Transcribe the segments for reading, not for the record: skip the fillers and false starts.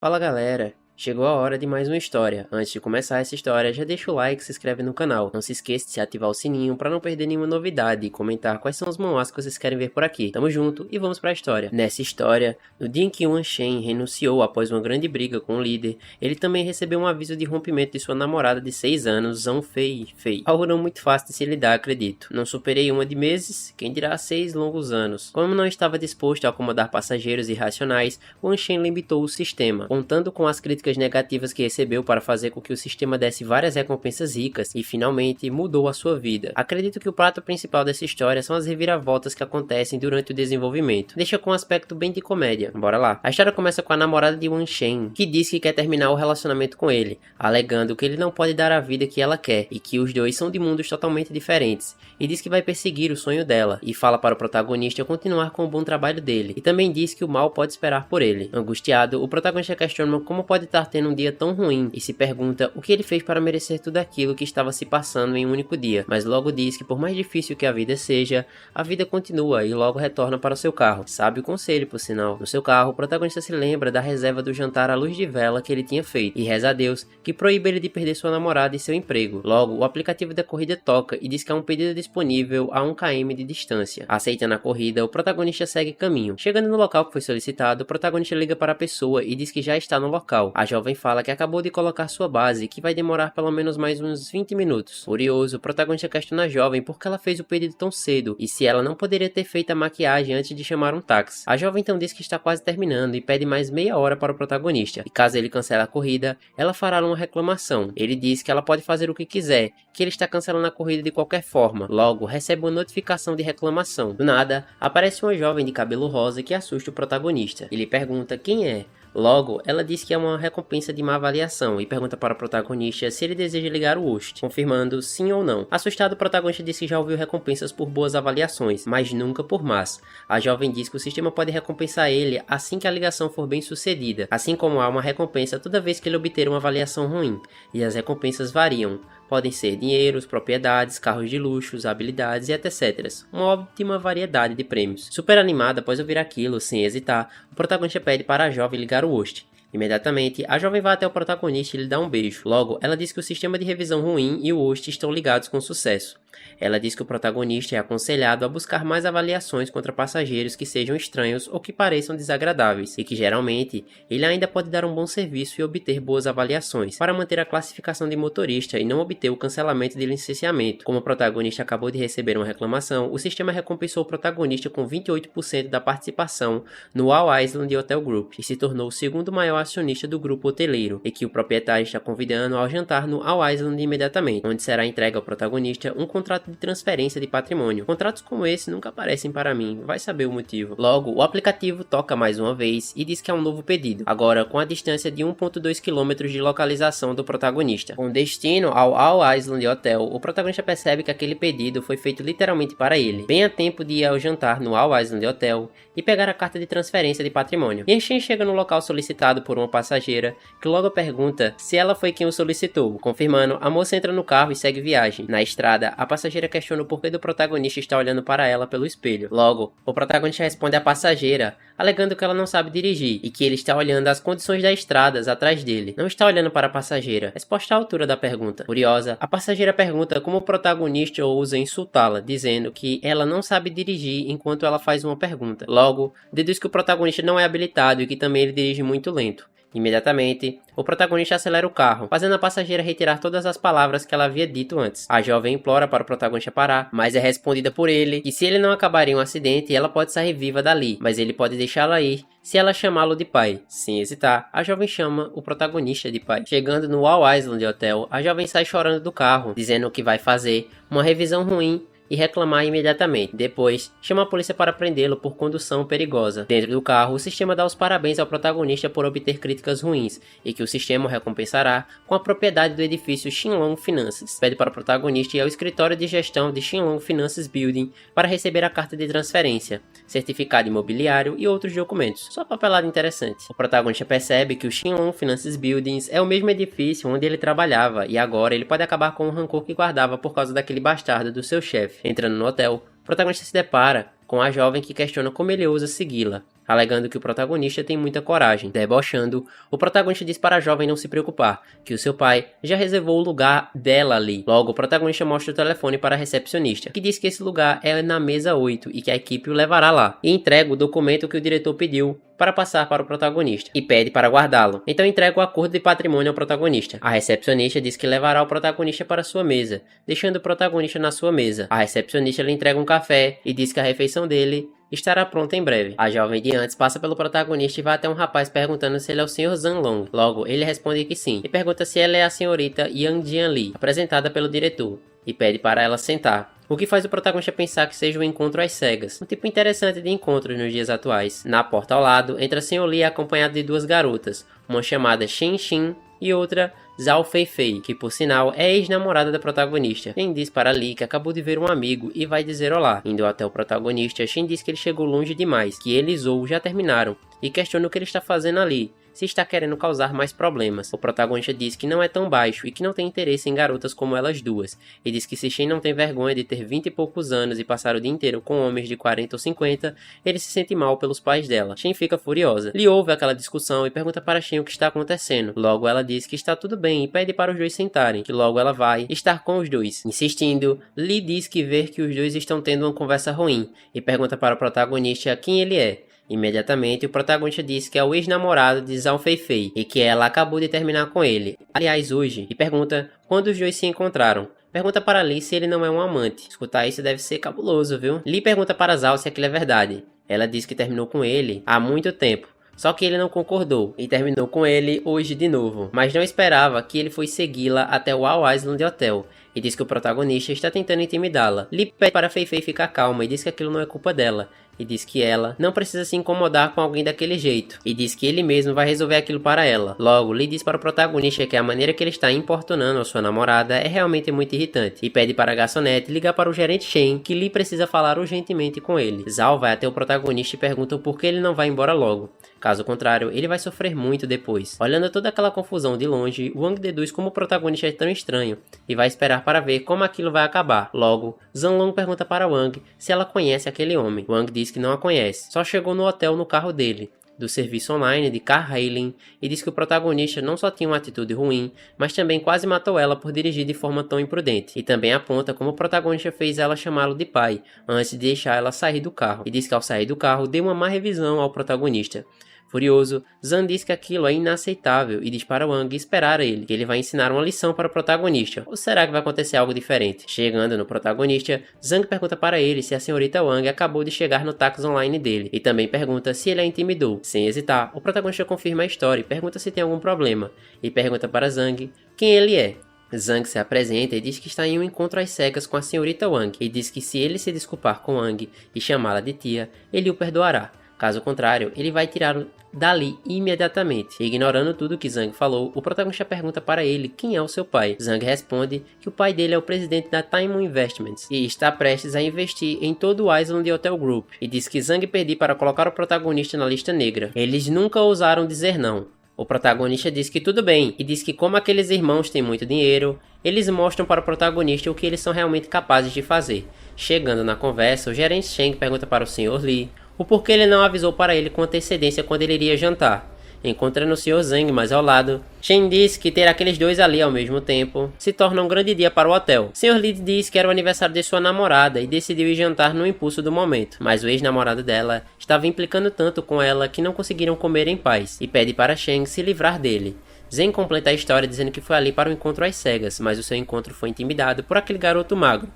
Fala galera, chegou a hora de mais uma história. Antes de começar essa história, já deixa o like e se inscreve no canal. Não se esqueça de ativar o sininho para não perder nenhuma novidade e comentar quais são os manhwas que vocês querem ver por aqui. Tamo junto e vamos para a história. Nessa história, no dia em que Wan Shen renunciou após uma grande briga com o líder, ele também recebeu um aviso de rompimento de sua namorada de 6 anos, Zhang Fei. Algo não muito fácil de se lidar, acredito. Não superei uma de meses, quem dirá 6 longos anos. Como não estava disposto a acomodar passageiros irracionais, Wan Shen limitou o sistema, contando com as críticas negativas que recebeu para fazer com que o sistema desse várias recompensas ricas e finalmente mudou a sua vida. Acredito que o prato principal dessa história são as reviravoltas que acontecem durante o desenvolvimento. Deixa com um aspecto bem de comédia. Bora lá. A história começa com a namorada de Wan Shen, que diz que quer terminar o relacionamento com ele, alegando que ele não pode dar a vida que ela quer e que os dois são de mundos totalmente diferentes, e diz que vai perseguir o sonho dela, e fala para o protagonista continuar com o bom trabalho dele, e também diz que o mal pode esperar por ele. Angustiado, o protagonista questiona como pode estar tendo um dia tão ruim e se pergunta o que ele fez para merecer tudo aquilo que estava se passando em um único dia, mas logo diz que por mais difícil que a vida seja, a vida continua e logo retorna para o seu carro. Sabe o conselho, por sinal. No seu carro, o protagonista se lembra da reserva do jantar à luz de vela que ele tinha feito e reza a Deus que proíbe ele de perder sua namorada e seu emprego. Logo, o aplicativo da corrida toca e diz que há um pedido disponível a 1 km de distância. Aceitando a corrida, o protagonista segue caminho. Chegando no local que foi solicitado, o protagonista liga para a pessoa e diz que já está no local. A jovem fala que acabou de colocar sua base e que vai demorar pelo menos mais uns 20 minutos. Furioso, o protagonista questiona a jovem por que ela fez o pedido tão cedo e se ela não poderia ter feito a maquiagem antes de chamar um táxi. A jovem então diz que está quase terminando e pede mais meia hora para o protagonista. E caso ele cancele a corrida, ela fará uma reclamação. Ele diz que ela pode fazer o que quiser, que ele está cancelando a corrida de qualquer forma. Logo, recebe uma notificação de reclamação. Do nada, aparece uma jovem de cabelo rosa que assusta o protagonista. Ele pergunta quem é. Logo, ela diz que é uma recompensa de má avaliação e pergunta para o protagonista se ele deseja ligar o host, confirmando sim ou não. Assustado, o protagonista diz que já ouviu recompensas por boas avaliações, mas nunca por más. A jovem diz que o sistema pode recompensar ele assim que a ligação for bem sucedida, assim como há uma recompensa toda vez que ele obter uma avaliação ruim, e as recompensas variam. Podem ser dinheiros, propriedades, carros de luxo, habilidades e etc. Uma ótima variedade de prêmios. Super animada após ouvir aquilo, sem hesitar, o protagonista pede para a jovem ligar o host. Imediatamente, a jovem vai até o protagonista e lhe dá um beijo. Logo, ela diz que o sistema de revisão ruim e o host estão ligados com sucesso. Ela diz que o protagonista é aconselhado a buscar mais avaliações contra passageiros que sejam estranhos ou que pareçam desagradáveis, e que geralmente ele ainda pode dar um bom serviço e obter boas avaliações, para manter a classificação de motorista e não obter o cancelamento de licenciamento. Como o protagonista acabou de receber uma reclamação, o sistema recompensou o protagonista com 28% da participação no All Island Hotel Group, e se tornou o segundo maior acionista do grupo hoteleiro, e que o proprietário está convidando ao jantar no All Island imediatamente, onde será entregue ao protagonista um contrato de transferência de patrimônio. Contratos como esse nunca aparecem para mim, vai saber o motivo. Logo, o aplicativo toca mais uma vez e diz que é um novo pedido, agora com a distância de 1,2 km de localização do protagonista. Com destino ao All Island Hotel, o protagonista percebe que aquele pedido foi feito literalmente para ele, bem a tempo de ir ao jantar no All Island Hotel e pegar a carta de transferência de patrimônio. Yan Shen chega no local solicitado por uma passageira, que logo pergunta se ela foi quem o solicitou. Confirmando, a moça entra no carro e segue viagem. Na estrada, a passageira questiona o porquê do protagonista estar olhando para ela pelo espelho. Logo, o protagonista responde à passageira, alegando que ela não sabe dirigir e que ele está olhando as condições das estradas atrás dele. Não está olhando para a passageira. Resposta à altura da pergunta. Curiosa, a passageira pergunta como o protagonista ousa insultá-la, dizendo que ela não sabe dirigir enquanto ela faz uma pergunta. Logo, deduz que o protagonista não é habilitado e que também ele dirige muito lento. Imediatamente, o protagonista acelera o carro, fazendo a passageira retirar todas as palavras que ela havia dito antes. A jovem implora para o protagonista parar, mas é respondida por ele que se ele não acabar em um acidente, ela pode sair viva dali, mas ele pode deixá-la ir se ela chamá-lo de pai. Sem hesitar, a jovem chama o protagonista de pai. Chegando no All Island Hotel, a jovem sai chorando do carro, dizendo que vai fazer uma revisão ruim e reclamar imediatamente. Depois, chama a polícia para prendê-lo por condução perigosa. Dentro do carro, o sistema dá os parabéns ao protagonista por obter críticas ruins, e que o sistema o recompensará com a propriedade do edifício Shinlong Finances. Pede para o protagonista ir ao escritório de gestão de Shinlong Finances Building para receber a carta de transferência, certificado imobiliário e outros documentos. Só papelada interessante. O protagonista percebe que o Shinlong Finances Buildings é o mesmo edifício onde ele trabalhava, e agora ele pode acabar com o rancor que guardava por causa daquele bastardo do seu chefe. Entrando no hotel, o protagonista se depara com a jovem que questiona como ele ousa segui-la. alegando que o protagonista tem muita coragem. Debochando, o protagonista diz para a jovem não se preocupar, que o seu pai já reservou o lugar dela ali. Logo, o protagonista mostra o telefone para a recepcionista, que diz que esse lugar é na mesa 8 e que a equipe o levará lá, e entrega o documento que o diretor pediu para passar para o protagonista, e pede para guardá-lo. Então entrega o acordo de patrimônio ao protagonista. A recepcionista diz que levará o protagonista para sua mesa, deixando o protagonista na sua mesa. A recepcionista lhe entrega um café e diz que a refeição dele estará pronta em breve. A jovem de antes passa pelo protagonista e vai até um rapaz perguntando se ele é o Sr. Zhang Long. Logo, ele responde que sim, e pergunta se ela é a senhorita Yang Jianli, apresentada pelo diretor, e pede para ela sentar. O que faz o protagonista pensar que seja um encontro às cegas, um tipo interessante de encontros nos dias atuais. Na porta ao lado, entra a Sr. Li acompanhado de duas garotas, uma chamada Shen Xin e outra Zhao Feifei, que por sinal é ex-namorada da protagonista. Shen diz para Li que acabou de ver um amigo e vai dizer olá. Indo até o protagonista, Shen diz que ele chegou longe demais, que ele e Zhou já terminaram, e questiona o que ele está fazendo ali, se está querendo causar mais problemas. O protagonista diz que não é tão baixo e que não tem interesse em garotas como elas duas, e diz que se Shen não tem vergonha de ter 20 e poucos anos e passar o dia inteiro com homens de 40 ou 50, ele se sente mal pelos pais dela. Shen fica furiosa. Li ouve aquela discussão e pergunta para Shen o que está acontecendo. Logo ela diz que está tudo bem e pede para os dois sentarem, que logo ela vai estar com os dois. Insistindo, Li diz que vê que os dois estão tendo uma conversa ruim e pergunta para o protagonista quem ele é. Imediatamente, o protagonista diz que é o ex-namorado de Zhao Feifei e que ela acabou de terminar com ele, aliás hoje, e pergunta quando os dois se encontraram. Pergunta para Li se ele não é um amante. Escutar isso deve ser cabuloso, viu? Li pergunta para Zhao se aquilo é verdade. Ela diz que terminou com ele há muito tempo. Só que ele não concordou e terminou com ele hoje de novo, mas não esperava que ele fosse segui-la até o All Island Hotel e diz que o protagonista está tentando intimidá-la. Li pede para Feifei ficar calma e diz que aquilo não é culpa dela, e diz que ela não precisa se incomodar com alguém daquele jeito, e diz que ele mesmo vai resolver aquilo para ela. Logo, Li diz para o protagonista que a maneira que ele está importunando a sua namorada é realmente muito irritante, e pede para a garçonete ligar para o gerente Shen, que Li precisa falar urgentemente com ele. Zhao vai até o protagonista e pergunta por que ele não vai embora logo. Caso contrário, ele vai sofrer muito depois. Olhando toda aquela confusão de longe, Wang deduz como o protagonista é tão estranho, e vai esperar para ver como aquilo vai acabar. Logo, Zhang Long pergunta para Wang se ela conhece aquele homem. Wang diz que não a conhece, só chegou no hotel no carro dele, do serviço online de car hailing, e diz que o protagonista não só tinha uma atitude ruim, mas também quase matou ela por dirigir de forma tão imprudente. E também aponta como o protagonista fez ela chamá-lo de pai, antes de deixar ela sair do carro, e diz que ao sair do carro deu uma má revisão ao protagonista. Furioso, Zhang diz que aquilo é inaceitável e diz para Wang esperar ele, que ele vai ensinar uma lição para o protagonista. Ou será que vai acontecer algo diferente? Chegando no protagonista, Zhang pergunta para ele se a senhorita Wang acabou de chegar no táxi online dele, e também pergunta se ele a intimidou. Sem hesitar, o protagonista confirma a história e pergunta se tem algum problema, e pergunta para Zhang quem ele é. Zhang se apresenta e diz que está em um encontro às cegas com a senhorita Wang, e diz que se ele se desculpar com Wang e chamá-la de tia, ele o perdoará. Caso contrário, ele vai tirá-lo dali imediatamente. Ignorando tudo que Zhang falou, o protagonista pergunta para ele quem é o seu pai. Zhang responde que o pai dele é o presidente da Time Investments e está prestes a investir em todo o Island Hotel Group, e diz que Zhang pediu para colocar o protagonista na lista negra. Eles nunca ousaram dizer não. O protagonista diz que tudo bem, e diz que como aqueles irmãos têm muito dinheiro, eles mostram para o protagonista o que eles são realmente capazes de fazer. Chegando na conversa, o gerente Shen pergunta para o Sr. Li o porquê ele não avisou para ele com antecedência quando ele iria jantar. Encontrando o Sr. Zhang mais ao lado, Shen diz que ter aqueles dois ali ao mesmo tempo se torna um grande dia para o hotel. Sr. Li diz que era o aniversário de sua namorada e decidiu ir jantar no impulso do momento, mas o ex-namorado dela estava implicando tanto com ela que não conseguiram comer em paz, e pede para Shen se livrar dele. Zhang completa a história dizendo que foi ali para o encontro às cegas, mas o seu encontro foi intimidado por aquele garoto magro.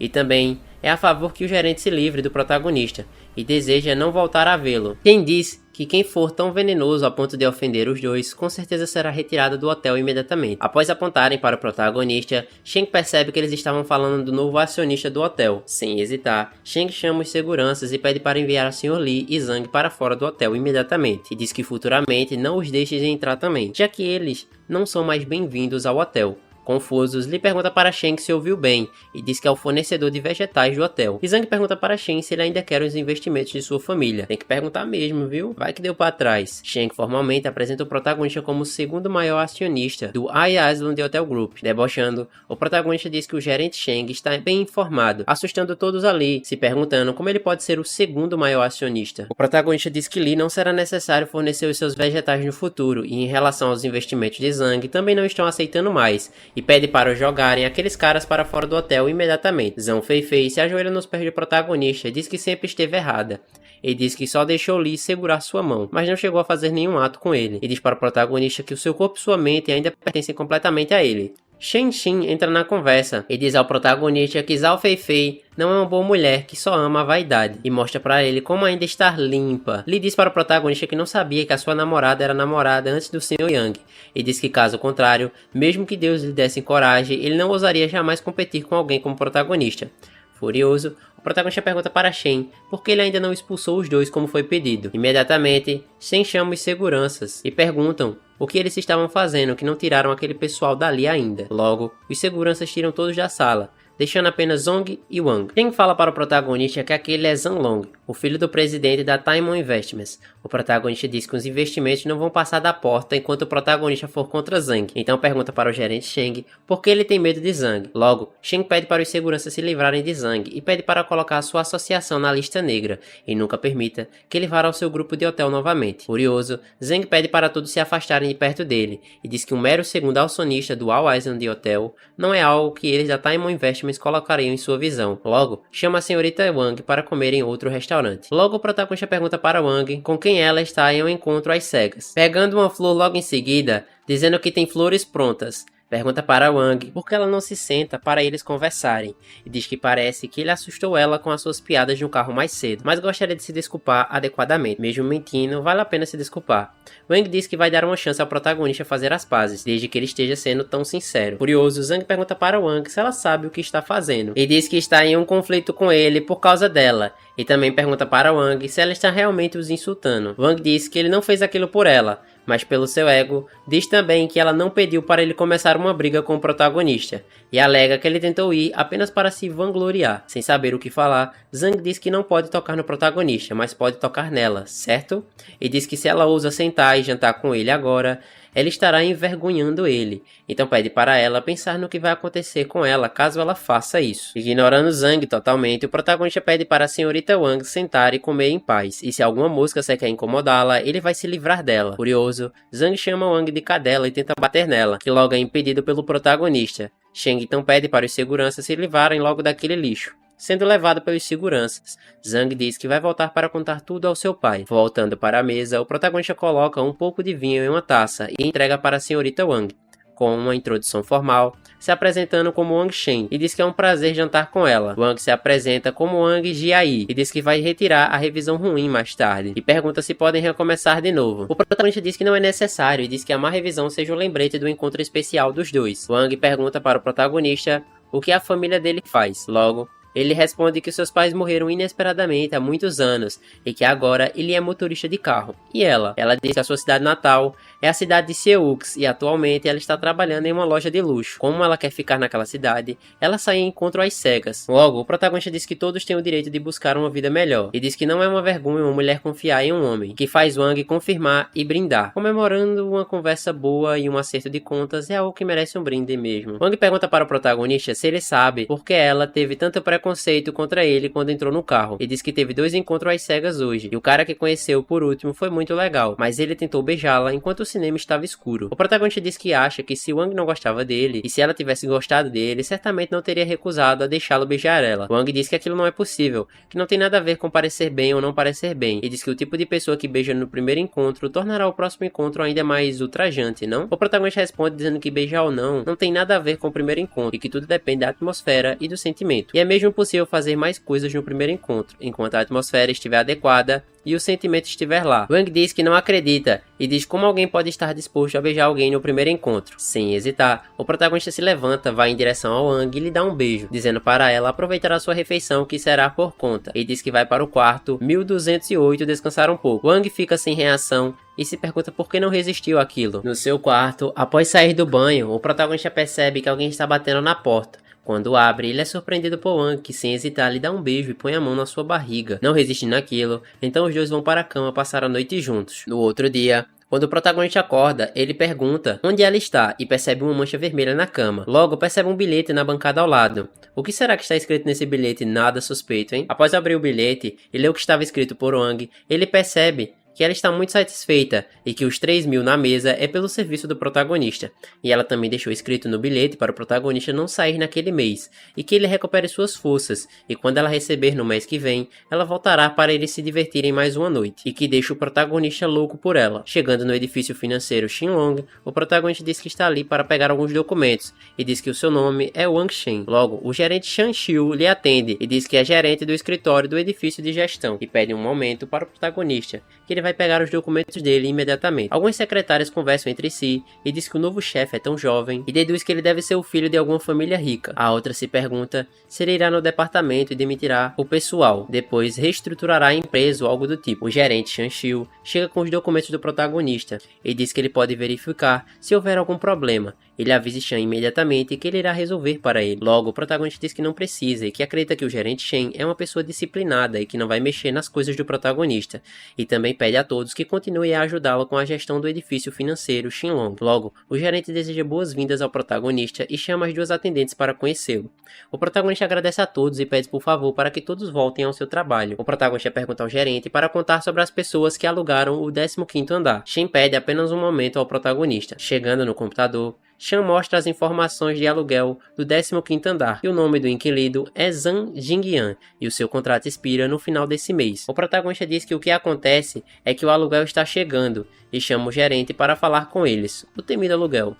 E também é a favor que o gerente se livre do protagonista e deseja não voltar a vê-lo. Shen diz que quem for tão venenoso a ponto de ofender os dois, com certeza será retirado do hotel imediatamente. Após apontarem para o protagonista, Shen percebe que eles estavam falando do novo acionista do hotel. Sem hesitar, Shen chama os seguranças e pede para enviar a Sr. Li e Zhang para fora do hotel imediatamente, e diz que futuramente não os deixe entrar também, já que eles não são mais bem-vindos ao hotel. Confusos, Lee pergunta para Shen se ouviu bem e diz que é o fornecedor de vegetais do hotel. E Zhang pergunta para Shen se ele ainda quer os investimentos de sua família. Tem que perguntar mesmo, viu? Vai que deu para trás. Shen formalmente apresenta o protagonista como o segundo maior acionista do I-Island Hotel Group. Debochando, o protagonista diz que o gerente Sheng está bem informado, assustando todos ali, se perguntando como ele pode ser o segundo maior acionista. O protagonista diz que Lee não será necessário fornecer os seus vegetais no futuro e em relação aos investimentos de Zhang também não estão aceitando mais e pede para jogarem aqueles caras para fora do hotel imediatamente. Zhang Feifei se ajoelha nos pés do protagonista e diz que sempre esteve errada. Ele diz que só deixou Lee segurar sua mão, mas não chegou a fazer nenhum ato com ele. E diz para o protagonista que o seu corpo e sua mente ainda pertencem completamente a ele. Shen Xin entra na conversa e diz ao protagonista que Zhao Feifei não é uma boa mulher que só ama a vaidade e mostra para ele como ainda estar limpa. Lee diz para o protagonista que não sabia que a sua namorada era namorada antes do Sr. Yang e diz que caso contrário, mesmo que Deus lhe desse coragem, ele não ousaria jamais competir com alguém como protagonista. Furioso, o protagonista pergunta para Shen por que ele ainda não expulsou os dois como foi pedido. Imediatamente, Shen chama os seguranças e perguntam o que eles estavam fazendo que não tiraram aquele pessoal dali ainda. Logo, os seguranças tiram todos da sala, deixando apenas Zong e Wang. Shen fala para o protagonista que aquele é Zhang Long, o filho do presidente da Taimon Investments. O protagonista diz que os investimentos não vão passar da porta enquanto o protagonista for contra Zhang. Então pergunta para o gerente Sheng por que ele tem medo de Zhang. Logo, Sheng pede para os seguranças se livrarem de Zhang e pede para colocar sua associação na lista negra e nunca permita que ele vá ao seu grupo de hotel novamente. Furioso, Zhang pede para todos se afastarem de perto dele e diz que um mero segundo acionista do All Island Hotel não é algo que eles da Taimon Investments colocariam em sua visão. Logo, chama a senhorita Wang para comer em outro restaurante. Logo, o protagonista pergunta para Wang com quem ela está em um encontro às cegas. Pegando uma flor logo em seguida, dizendo que tem flores prontas. Pergunta para Wang por que ela não se senta para eles conversarem e diz que parece que ele assustou ela com as suas piadas no carro mais cedo, mas gostaria de se desculpar adequadamente. Mesmo mentindo, vale a pena se desculpar. Wang diz que vai dar uma chance ao protagonista fazer as pazes, desde que ele esteja sendo tão sincero. Furioso, Zhang pergunta para Wang se ela sabe o que está fazendo e diz que está em um conflito com ele por causa dela. E também pergunta para Wang se ela está realmente os insultando. Wang diz que ele não fez aquilo por ela, mas pelo seu ego, diz também que ela não pediu para ele começar uma briga com o protagonista, e alega que ele tentou ir apenas para se vangloriar. Sem saber o que falar, Zhang diz que não pode tocar no protagonista, mas pode tocar nela, certo? E diz que se ela ousa sentar e jantar com ele agora, ela estará envergonhando ele, então pede para ela pensar no que vai acontecer com ela caso ela faça isso. Ignorando Zhang totalmente, o protagonista pede para a senhorita Wang sentar e comer em paz, e se alguma mosca quer incomodá-la, ele vai se livrar dela. Furioso, Zhang chama Wang de cadela e tenta bater nela, que logo é impedido pelo protagonista. Sheng então pede para os seguranças se livrarem logo daquele lixo. Sendo levado pelos seguranças, Zhang diz que vai voltar para contar tudo ao seu pai. Voltando para a mesa, o protagonista coloca um pouco de vinho em uma taça e entrega para a senhorita Wang, com uma introdução formal, se apresentando como Wang Shen, e diz que é um prazer jantar com ela. Wang se apresenta como Wang Jiai e diz que vai retirar a revisão ruim mais tarde, e pergunta se podem recomeçar de novo. O protagonista diz que não é necessário e diz que a má revisão seja um lembrete do encontro especial dos dois. Wang pergunta para o protagonista o que a família dele faz. Logo, ele responde que seus pais morreram inesperadamente há muitos anos e que agora ele é motorista de carro. E ela diz que a sua cidade natal é a cidade de Seux e atualmente ela está trabalhando em uma loja de luxo. Como ela quer ficar naquela cidade, ela sai em encontro às cegas. Logo, o protagonista diz que todos têm o direito de buscar uma vida melhor e diz que não é uma vergonha uma mulher confiar em um homem, que faz Wang confirmar e brindar. Comemorando uma conversa boa e um acerto de contas é algo que merece um brinde mesmo. Wang pergunta para o protagonista se ele sabe por que ela teve tanto preconceito contra ele quando entrou no carro, e diz que teve 2 encontros às cegas hoje, e o cara que conheceu por último foi muito legal, mas ele tentou beijá-la enquanto o cinema estava escuro. O protagonista diz que acha que se Wang não gostava dele, e se ela tivesse gostado dele, certamente não teria recusado a deixá-lo beijar ela. Wang diz que aquilo não é possível, que não tem nada a ver com parecer bem ou não parecer bem, e diz que o tipo de pessoa que beija no primeiro encontro tornará o próximo encontro ainda mais ultrajante, não? O protagonista responde dizendo que beijar ou não tem nada a ver com o primeiro encontro, e que tudo depende da atmosfera e do sentimento. E é mesmo mesmo possível fazer mais coisas no primeiro encontro, enquanto a atmosfera estiver adequada e o sentimento estiver lá. Wang diz que não acredita e diz como alguém pode estar disposto a beijar alguém no primeiro encontro. Sem hesitar, o protagonista se levanta, vai em direção ao Wang e lhe dá um beijo, dizendo para ela aproveitar a sua refeição que será por conta, e diz que vai para o quarto 1208 descansar um pouco. Wang fica sem reação e se pergunta por que não resistiu àquilo. No seu quarto, após sair do banho, o protagonista percebe que alguém está batendo na porta. Quando abre, ele é surpreendido por Wang, que sem hesitar lhe dá um beijo e põe a mão na sua barriga. Não resistindo àquilo, então os dois vão para a cama passar a noite juntos. No outro dia, quando o protagonista acorda, ele pergunta onde ela está e percebe uma mancha vermelha na cama. Logo, percebe um bilhete na bancada ao lado. O que será que está escrito nesse bilhete? Nada suspeito, hein? Após abrir o bilhete e ler o que estava escrito por Wang, ele percebe que ela está muito satisfeita e que os 3.000 na mesa é pelo serviço do protagonista. E ela também deixou escrito no bilhete para o protagonista não sair naquele mês e que ele recupere suas forças, e quando ela receber no mês que vem, ela voltará para eles se divertirem mais uma noite, e que deixa o protagonista louco por ela. Chegando no edifício financeiro Xinlong, o protagonista diz que está ali para pegar alguns documentos e diz que o seu nome é Wang Shen. Logo, o gerente Shan Xiu lhe atende e diz que é gerente do escritório do edifício de gestão e pede um momento para o protagonista, que ele vai pegar os documentos dele imediatamente. Algumas secretárias conversam entre si e diz que o novo chefe é tão jovem e deduz que ele deve ser o filho de alguma família rica. A outra se pergunta se ele irá no departamento e demitirá o pessoal, depois reestruturará a empresa ou algo do tipo. O gerente Shan Xiu chega com os documentos do protagonista e diz que ele pode verificar se houver algum problema. Ele avisa Shan imediatamente que ele irá resolver para ele. Logo, o protagonista diz que não precisa e que acredita que o gerente Shen é uma pessoa disciplinada e que não vai mexer nas coisas do protagonista, e também pede a todos que continuem a ajudá-lo com a gestão do edifício financeiro Xinlong. Logo, o gerente deseja boas-vindas ao protagonista e chama as duas atendentes para conhecê-lo. O protagonista agradece a todos e pede por favor para que todos voltem ao seu trabalho. O protagonista pergunta ao gerente para contar sobre as pessoas que alugaram o 15º andar. Shen pede apenas um momento ao protagonista. Chegando no computador, Shan mostra as informações de aluguel do 15º andar, e o nome do inquilino é Zhang Jingyan, e o seu contrato expira no final desse mês. O protagonista diz que o que acontece é que o aluguel está chegando, e chama o gerente para falar com eles, o temido aluguel.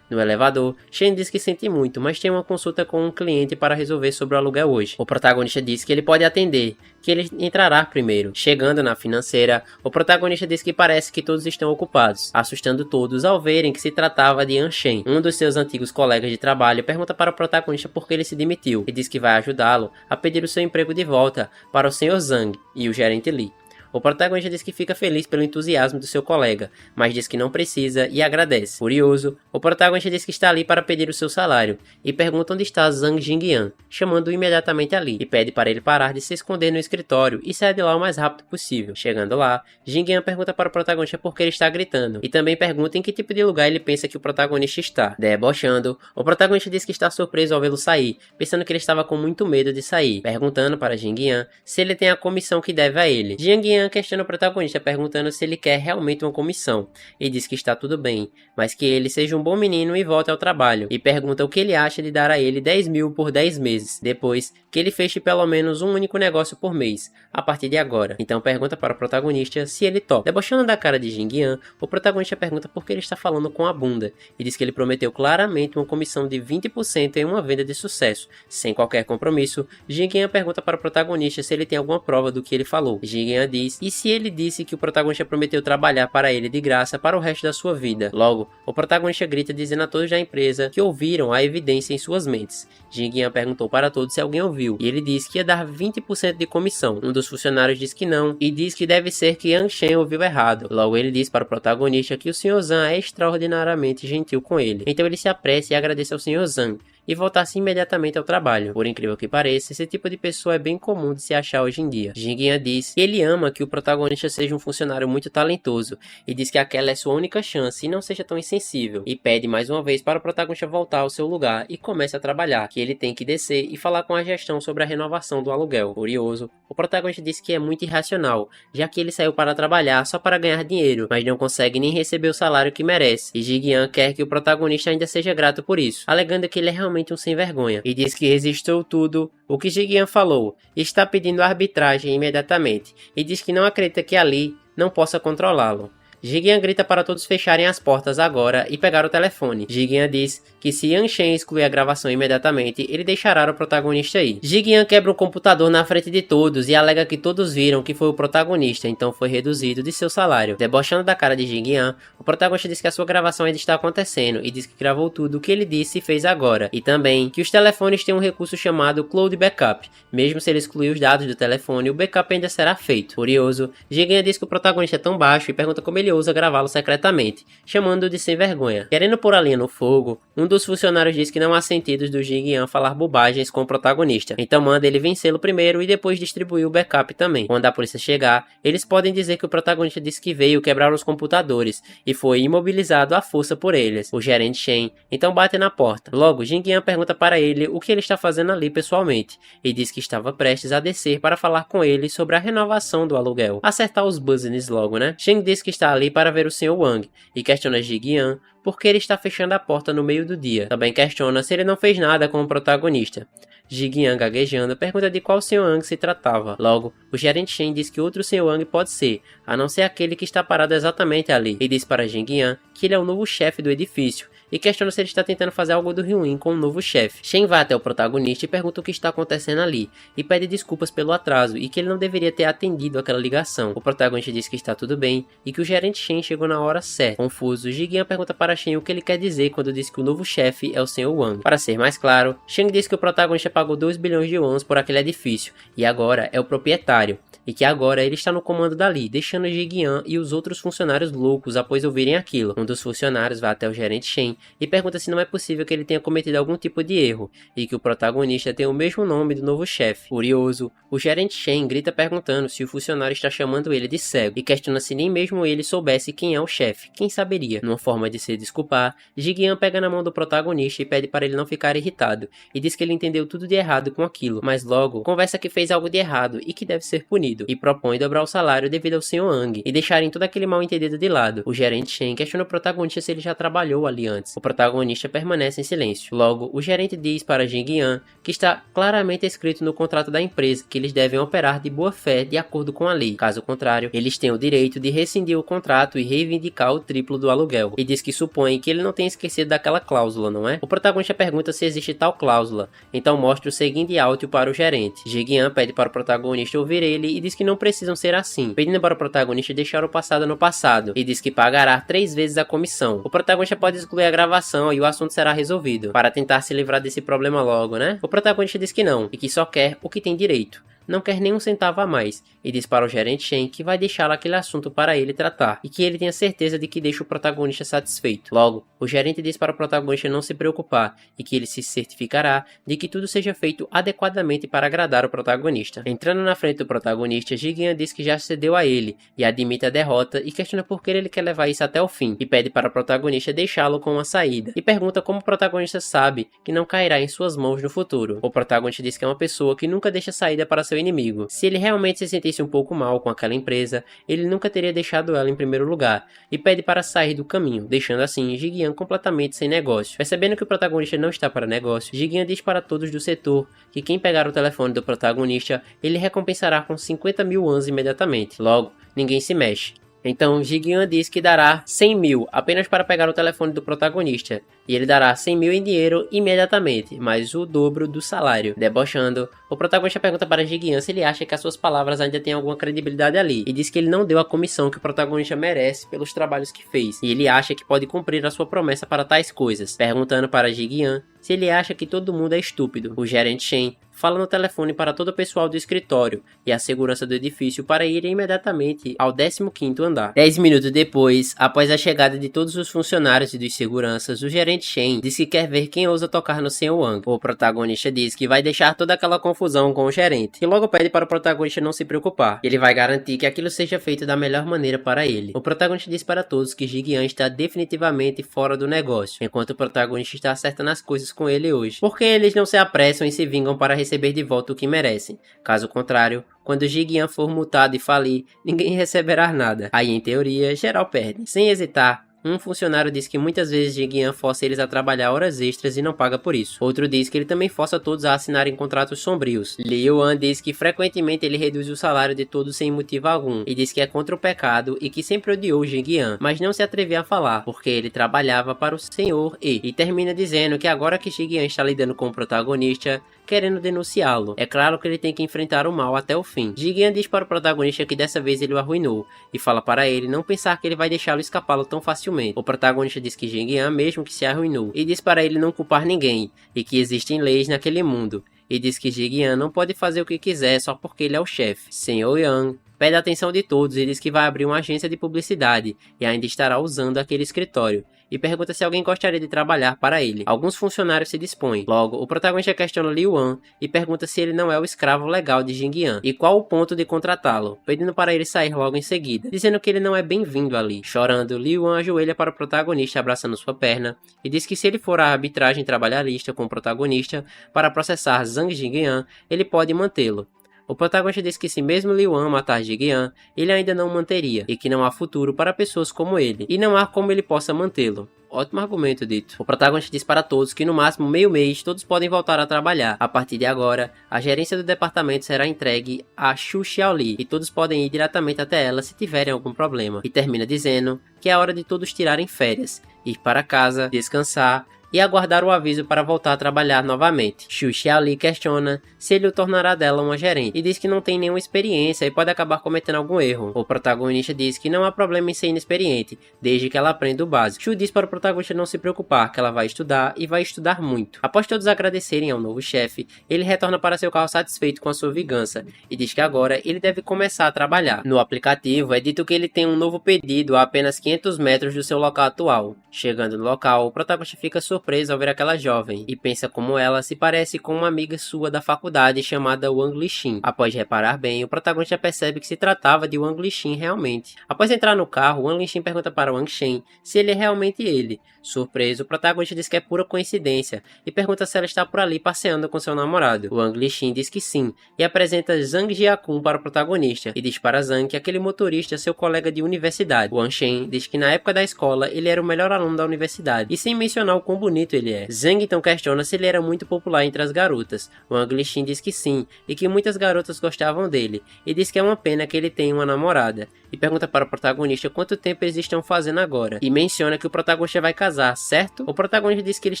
No elevador, Shen diz que sente muito, mas tem uma consulta com um cliente para resolver sobre o aluguel hoje. O protagonista diz que ele pode atender, que ele entrará primeiro. Chegando na financeira, o protagonista diz que parece que todos estão ocupados, assustando todos ao verem que se tratava de An Shen. Um dos seus antigos colegas de trabalho pergunta para o protagonista por que ele se demitiu e diz que vai ajudá-lo a pedir o seu emprego de volta para o Sr. Zhang e o gerente Li. O protagonista diz que fica feliz pelo entusiasmo do seu colega, mas diz que não precisa e agradece. Furioso, o protagonista diz que está ali para pedir o seu salário e pergunta onde está Zhang Jingyan, chamando-o imediatamente ali, e pede para ele parar de se esconder no escritório e sair de lá o mais rápido possível. Chegando lá, Jingyan pergunta para o protagonista por que ele está gritando e também pergunta em que tipo de lugar ele pensa que o protagonista está. Debochando, o protagonista diz que está surpreso ao vê-lo sair, pensando que ele estava com muito medo de sair, perguntando para Jingyan se ele tem a comissão que deve a ele. Jingyan questiona o protagonista perguntando se ele quer realmente uma comissão, e diz que está tudo bem, mas que ele seja um bom menino e volte ao trabalho, e pergunta o que ele acha de dar a ele 10.000 por 10 meses, depois que ele feche pelo menos um único negócio por mês, a partir de agora. Então pergunta para o protagonista se ele topa. Debochando da cara de Jingyan, o protagonista pergunta por que ele está falando com a bunda, e diz que ele prometeu claramente uma comissão de 20% em uma venda de sucesso. Sem qualquer compromisso, Jingyan pergunta para o protagonista se ele tem alguma prova do que ele falou. Jingyan diz e se ele disse que o protagonista prometeu trabalhar para ele de graça para o resto da sua vida. Logo, o protagonista grita dizendo a todos da empresa que ouviram a evidência em suas mentes. Jingyan perguntou para todos se alguém ouviu, e ele disse que ia dar 20% de comissão. Um dos funcionários diz que não, e diz que deve ser que An Shen ouviu errado. Logo ele diz para o protagonista que o Sr. Zhang é extraordinariamente gentil com ele. Então ele se apressa e agradece ao Sr. Zhang, e voltasse imediatamente ao trabalho. Por incrível que pareça, esse tipo de pessoa é bem comum de se achar hoje em dia. Jingyan diz que ele ama que o protagonista seja um funcionário muito talentoso, e diz que aquela é sua única chance e não seja tão insensível, e pede mais uma vez para o protagonista voltar ao seu lugar e comece a trabalhar, que ele tem que descer e falar com a gestão sobre a renovação do aluguel. Curioso, o protagonista diz que é muito irracional, já que ele saiu para trabalhar só para ganhar dinheiro, mas não consegue nem receber o salário que merece, e Jingyan quer que o protagonista ainda seja grato por isso, alegando que ele é realmente um sem vergonha, e diz que resistiu tudo o que Jingyan falou e está pedindo arbitragem imediatamente, e diz que não acredita que Ali não possa controlá-lo. Jigen grita para todos fecharem as portas agora e pegar o telefone. Jigen diz que se Yan Shen excluir a gravação imediatamente, ele deixará o protagonista ir. Jigen quebra o computador na frente de todos e alega que todos viram que foi o protagonista, então foi reduzido de seu salário. Debochando da cara de Jigen, o protagonista diz que a sua gravação ainda está acontecendo e diz que gravou tudo o que ele disse e fez agora. E também que os telefones têm um recurso chamado Cloud Backup. Mesmo se ele excluir os dados do telefone, o backup ainda será feito. Furioso, Jigen diz que o protagonista é tão baixo e pergunta como ele ousa gravá-lo secretamente, chamando-o de sem vergonha. Querendo pôr a linha no fogo, um dos funcionários diz que não há sentido do Jigen falar bobagens com o protagonista, então manda ele vencê-lo primeiro e depois distribuir o backup também. Quando a polícia chegar, eles podem dizer que o protagonista disse que veio quebrar os computadores e foi imobilizado à força por eles. O gerente Shen então bate na porta. Logo, Jigen pergunta para ele o que ele está fazendo ali pessoalmente e diz que estava prestes a descer para falar com ele sobre a renovação do aluguel. Acertar os business logo, né? Shen diz que está ali para ver o Sr. Wang e questiona Jigen por que ele está fechando a porta no meio do dia. Também questiona se ele não fez nada com o protagonista. Jigen, gaguejando, pergunta de qual Sr. Wang se tratava. Logo, o gerente Shen diz que outro Sr. Wang pode ser, a não ser aquele que está parado exatamente ali, e diz para Jigen que ele é o novo chefe do edifício, e questiona se ele está tentando fazer algo do ruim com o novo chefe. Shen vai até o protagonista e pergunta o que está acontecendo ali, e pede desculpas pelo atraso, e que ele não deveria ter atendido aquela ligação. O protagonista diz que está tudo bem, e que o gerente Shen chegou na hora certa. Confuso, Jigen pergunta para Shen o que ele quer dizer quando diz que o novo chefe é o Sr. Wang. Para ser mais claro, Shen diz que o protagonista pagou 2 bilhões de wons por aquele edifício, e agora é o proprietário, e que agora ele está no comando dali, deixando Jigen e os outros funcionários loucos após ouvirem aquilo. Um dos funcionários vai até o gerente Shen e pergunta se não é possível que ele tenha cometido algum tipo de erro, e que o protagonista tem o mesmo nome do novo chefe. Furioso, o gerente Shen grita perguntando se o funcionário está chamando ele de cego, e questiona se nem mesmo ele soubesse quem é o chefe, quem saberia. Numa forma de se desculpar, Jigen pega na mão do protagonista e pede para ele não ficar irritado, e diz que ele entendeu tudo de errado com aquilo, mas logo conversa que fez algo de errado e que deve ser punido, e propõe dobrar o salário devido ao Sr. Wang, e deixarem todo aquele mal entendido de lado. O gerente Shen questiona o protagonista se ele já trabalhou ali antes. O protagonista permanece em silêncio. Logo, o gerente diz para Jigen que está claramente escrito no contrato da empresa que eles devem operar de boa fé de acordo com a lei. Caso contrário, eles têm o direito de rescindir o contrato e reivindicar o triplo do aluguel. E diz que supõe que ele não tenha esquecido daquela cláusula, não é? O protagonista pergunta se existe tal cláusula, então mostra o seguinte áudio para o gerente. Jigen pede para o protagonista ouvir ele e diz que não precisam ser assim, pedindo para o protagonista deixar o passado no passado, e diz que pagará 3 vezes a comissão. O protagonista pode excluir a gravação e o assunto será resolvido, para tentar se livrar desse problema logo, né? O protagonista diz que não, e que só quer o que tem direito. Não quer nem um centavo a mais, e diz para o gerente Shen que vai deixar aquele assunto para ele tratar, e que ele tenha certeza de que deixa o protagonista satisfeito. Logo, o gerente diz para o protagonista não se preocupar, e que ele se certificará de que tudo seja feito adequadamente para agradar o protagonista. Entrando na frente do protagonista, Jigen diz que já cedeu a ele, e admite a derrota, e questiona por que ele quer levar isso até o fim, e pede para o protagonista deixá-lo com uma saída, e pergunta como o protagonista sabe que não cairá em suas mãos no futuro. O protagonista diz que é uma pessoa que nunca deixa saída para seu inimigo. Se ele realmente se sentisse um pouco mal com aquela empresa, ele nunca teria deixado ela em primeiro lugar, e pede para sair do caminho, deixando assim Jigen completamente sem negócio. Percebendo que o protagonista não está para negócio, Jigen diz para todos do setor que quem pegar o telefone do protagonista, ele recompensará com 50 mil wons imediatamente. Logo, ninguém se mexe. Então Jigen diz que dará 100 mil apenas para pegar o telefone do protagonista, e ele dará 100 mil em dinheiro imediatamente, mais o dobro do salário. Debochando, o protagonista pergunta para Jigen se ele acha que as suas palavras ainda têm alguma credibilidade ali, e diz que ele não deu a comissão que o protagonista merece pelos trabalhos que fez, e ele acha que pode cumprir a sua promessa para tais coisas. Perguntando para Jigen se ele acha que todo mundo é estúpido, o gerente Shen fala no telefone para todo o pessoal do escritório e a segurança do edifício para irem imediatamente ao 15º andar. 10 minutos depois, após a chegada de todos os funcionários e dos seguranças, o gerente Shen diz que quer ver quem ousa tocar no Sr. Wang. O protagonista diz que vai deixar toda aquela confusão com o gerente, e logo pede para o protagonista não se preocupar. Ele vai garantir que aquilo seja feito da melhor maneira para ele. O protagonista diz para todos que Jigen está definitivamente fora do negócio, enquanto o protagonista está acertando as coisas com ele hoje, porque eles não se apressam e se vingam para receber de volta o que merecem. Caso contrário, quando Jigen for multado e falir, ninguém receberá nada. Aí, em teoria, geral perde. Sem hesitar, Um funcionário diz que muitas vezes Jing Yan força eles a trabalhar horas extras e não paga por isso. Outro diz que ele também força todos a assinarem contratos sombrios. Liu An diz que frequentemente ele reduz o salário de todos sem motivo algum, e diz que é contra o pecado e que sempre odiou Jing Yan, mas não se atrevia a falar, porque ele trabalhava para o Senhor e termina dizendo que agora que Jing Yan está lidando com o protagonista, querendo denunciá-lo. É claro que ele tem que enfrentar o mal até o fim. Jing Yan diz para o protagonista que dessa vez ele o arruinou, e fala para ele não pensar que ele vai deixá-lo escapá-lo tão facilmente. O protagonista diz que Jing Yan mesmo que se arruinou, e diz para ele não culpar ninguém, e que existem leis naquele mundo, e diz que Jing Yan não pode fazer o que quiser só porque ele é o chefe. Senhor Yang pede a atenção de todos e diz que vai abrir uma agência de publicidade e ainda estará usando aquele escritório, e pergunta se alguém gostaria de trabalhar para ele. Alguns funcionários se dispõem. Logo, o protagonista questiona Liu An e pergunta se ele não é o escravo legal de Jing Yan e qual o ponto de contratá-lo, pedindo para ele sair logo em seguida, dizendo que ele não é bem-vindo ali. Chorando, Liu An ajoelha para o protagonista abraçando sua perna e diz que se ele for à arbitragem trabalhista com o protagonista para processar Zhang Jingyan, ele pode mantê-lo. O protagonista diz que se mesmo Liu An matar Jing Yan, ele ainda não o manteria, e que não há futuro para pessoas como ele, e não há como ele possa mantê-lo. Ótimo argumento dito. O protagonista diz para todos que no máximo meio mês todos podem voltar a trabalhar. A partir de agora, a gerência do departamento será entregue a Xu Xiaoli, e todos podem ir diretamente até ela se tiverem algum problema. E termina dizendo que é hora de todos tirarem férias, ir para casa, descansar, e aguardar o aviso para voltar a trabalhar novamente. Xu Xiaoli questiona se ele o tornará dela uma gerente, e diz que não tem nenhuma experiência e pode acabar cometendo algum erro. O protagonista diz que não há problema em ser inexperiente, desde que ela aprenda o básico. Xu diz para o protagonista não se preocupar, que ela vai estudar e vai estudar muito. Após todos agradecerem ao novo chefe, ele retorna para seu carro satisfeito com a sua vingança, e diz que agora ele deve começar a trabalhar. No aplicativo é dito que ele tem um novo pedido a apenas 500 metros do seu local atual. Chegando no local, o protagonista fica surpreso ao ver aquela jovem, e pensa como ela se parece com uma amiga sua da faculdade chamada Wang Lixin. Após reparar bem, o protagonista percebe que se tratava de Wang Lixin realmente. Após entrar no carro, Wang Lixin pergunta para Wang Shen se ele é realmente ele. Surpreso, o protagonista diz que é pura coincidência, e pergunta se ela está por ali passeando com seu namorado. Wang Lixin diz que sim, e apresenta Zhang Jiakun para o protagonista, e diz para Zhang que aquele motorista é seu colega de universidade. Wang Shen diz que na época da escola ele era o melhor aluno da universidade, e sem mencionar o quão bonito ele é. Zhang então questiona se ele era muito popular entre as garotas. Wang Lixin diz que sim, e que muitas garotas gostavam dele, e diz que é uma pena que ele tenha uma namorada, e pergunta para o protagonista quanto tempo eles estão fazendo agora, e menciona que o protagonista vai casar, certo? O protagonista diz que eles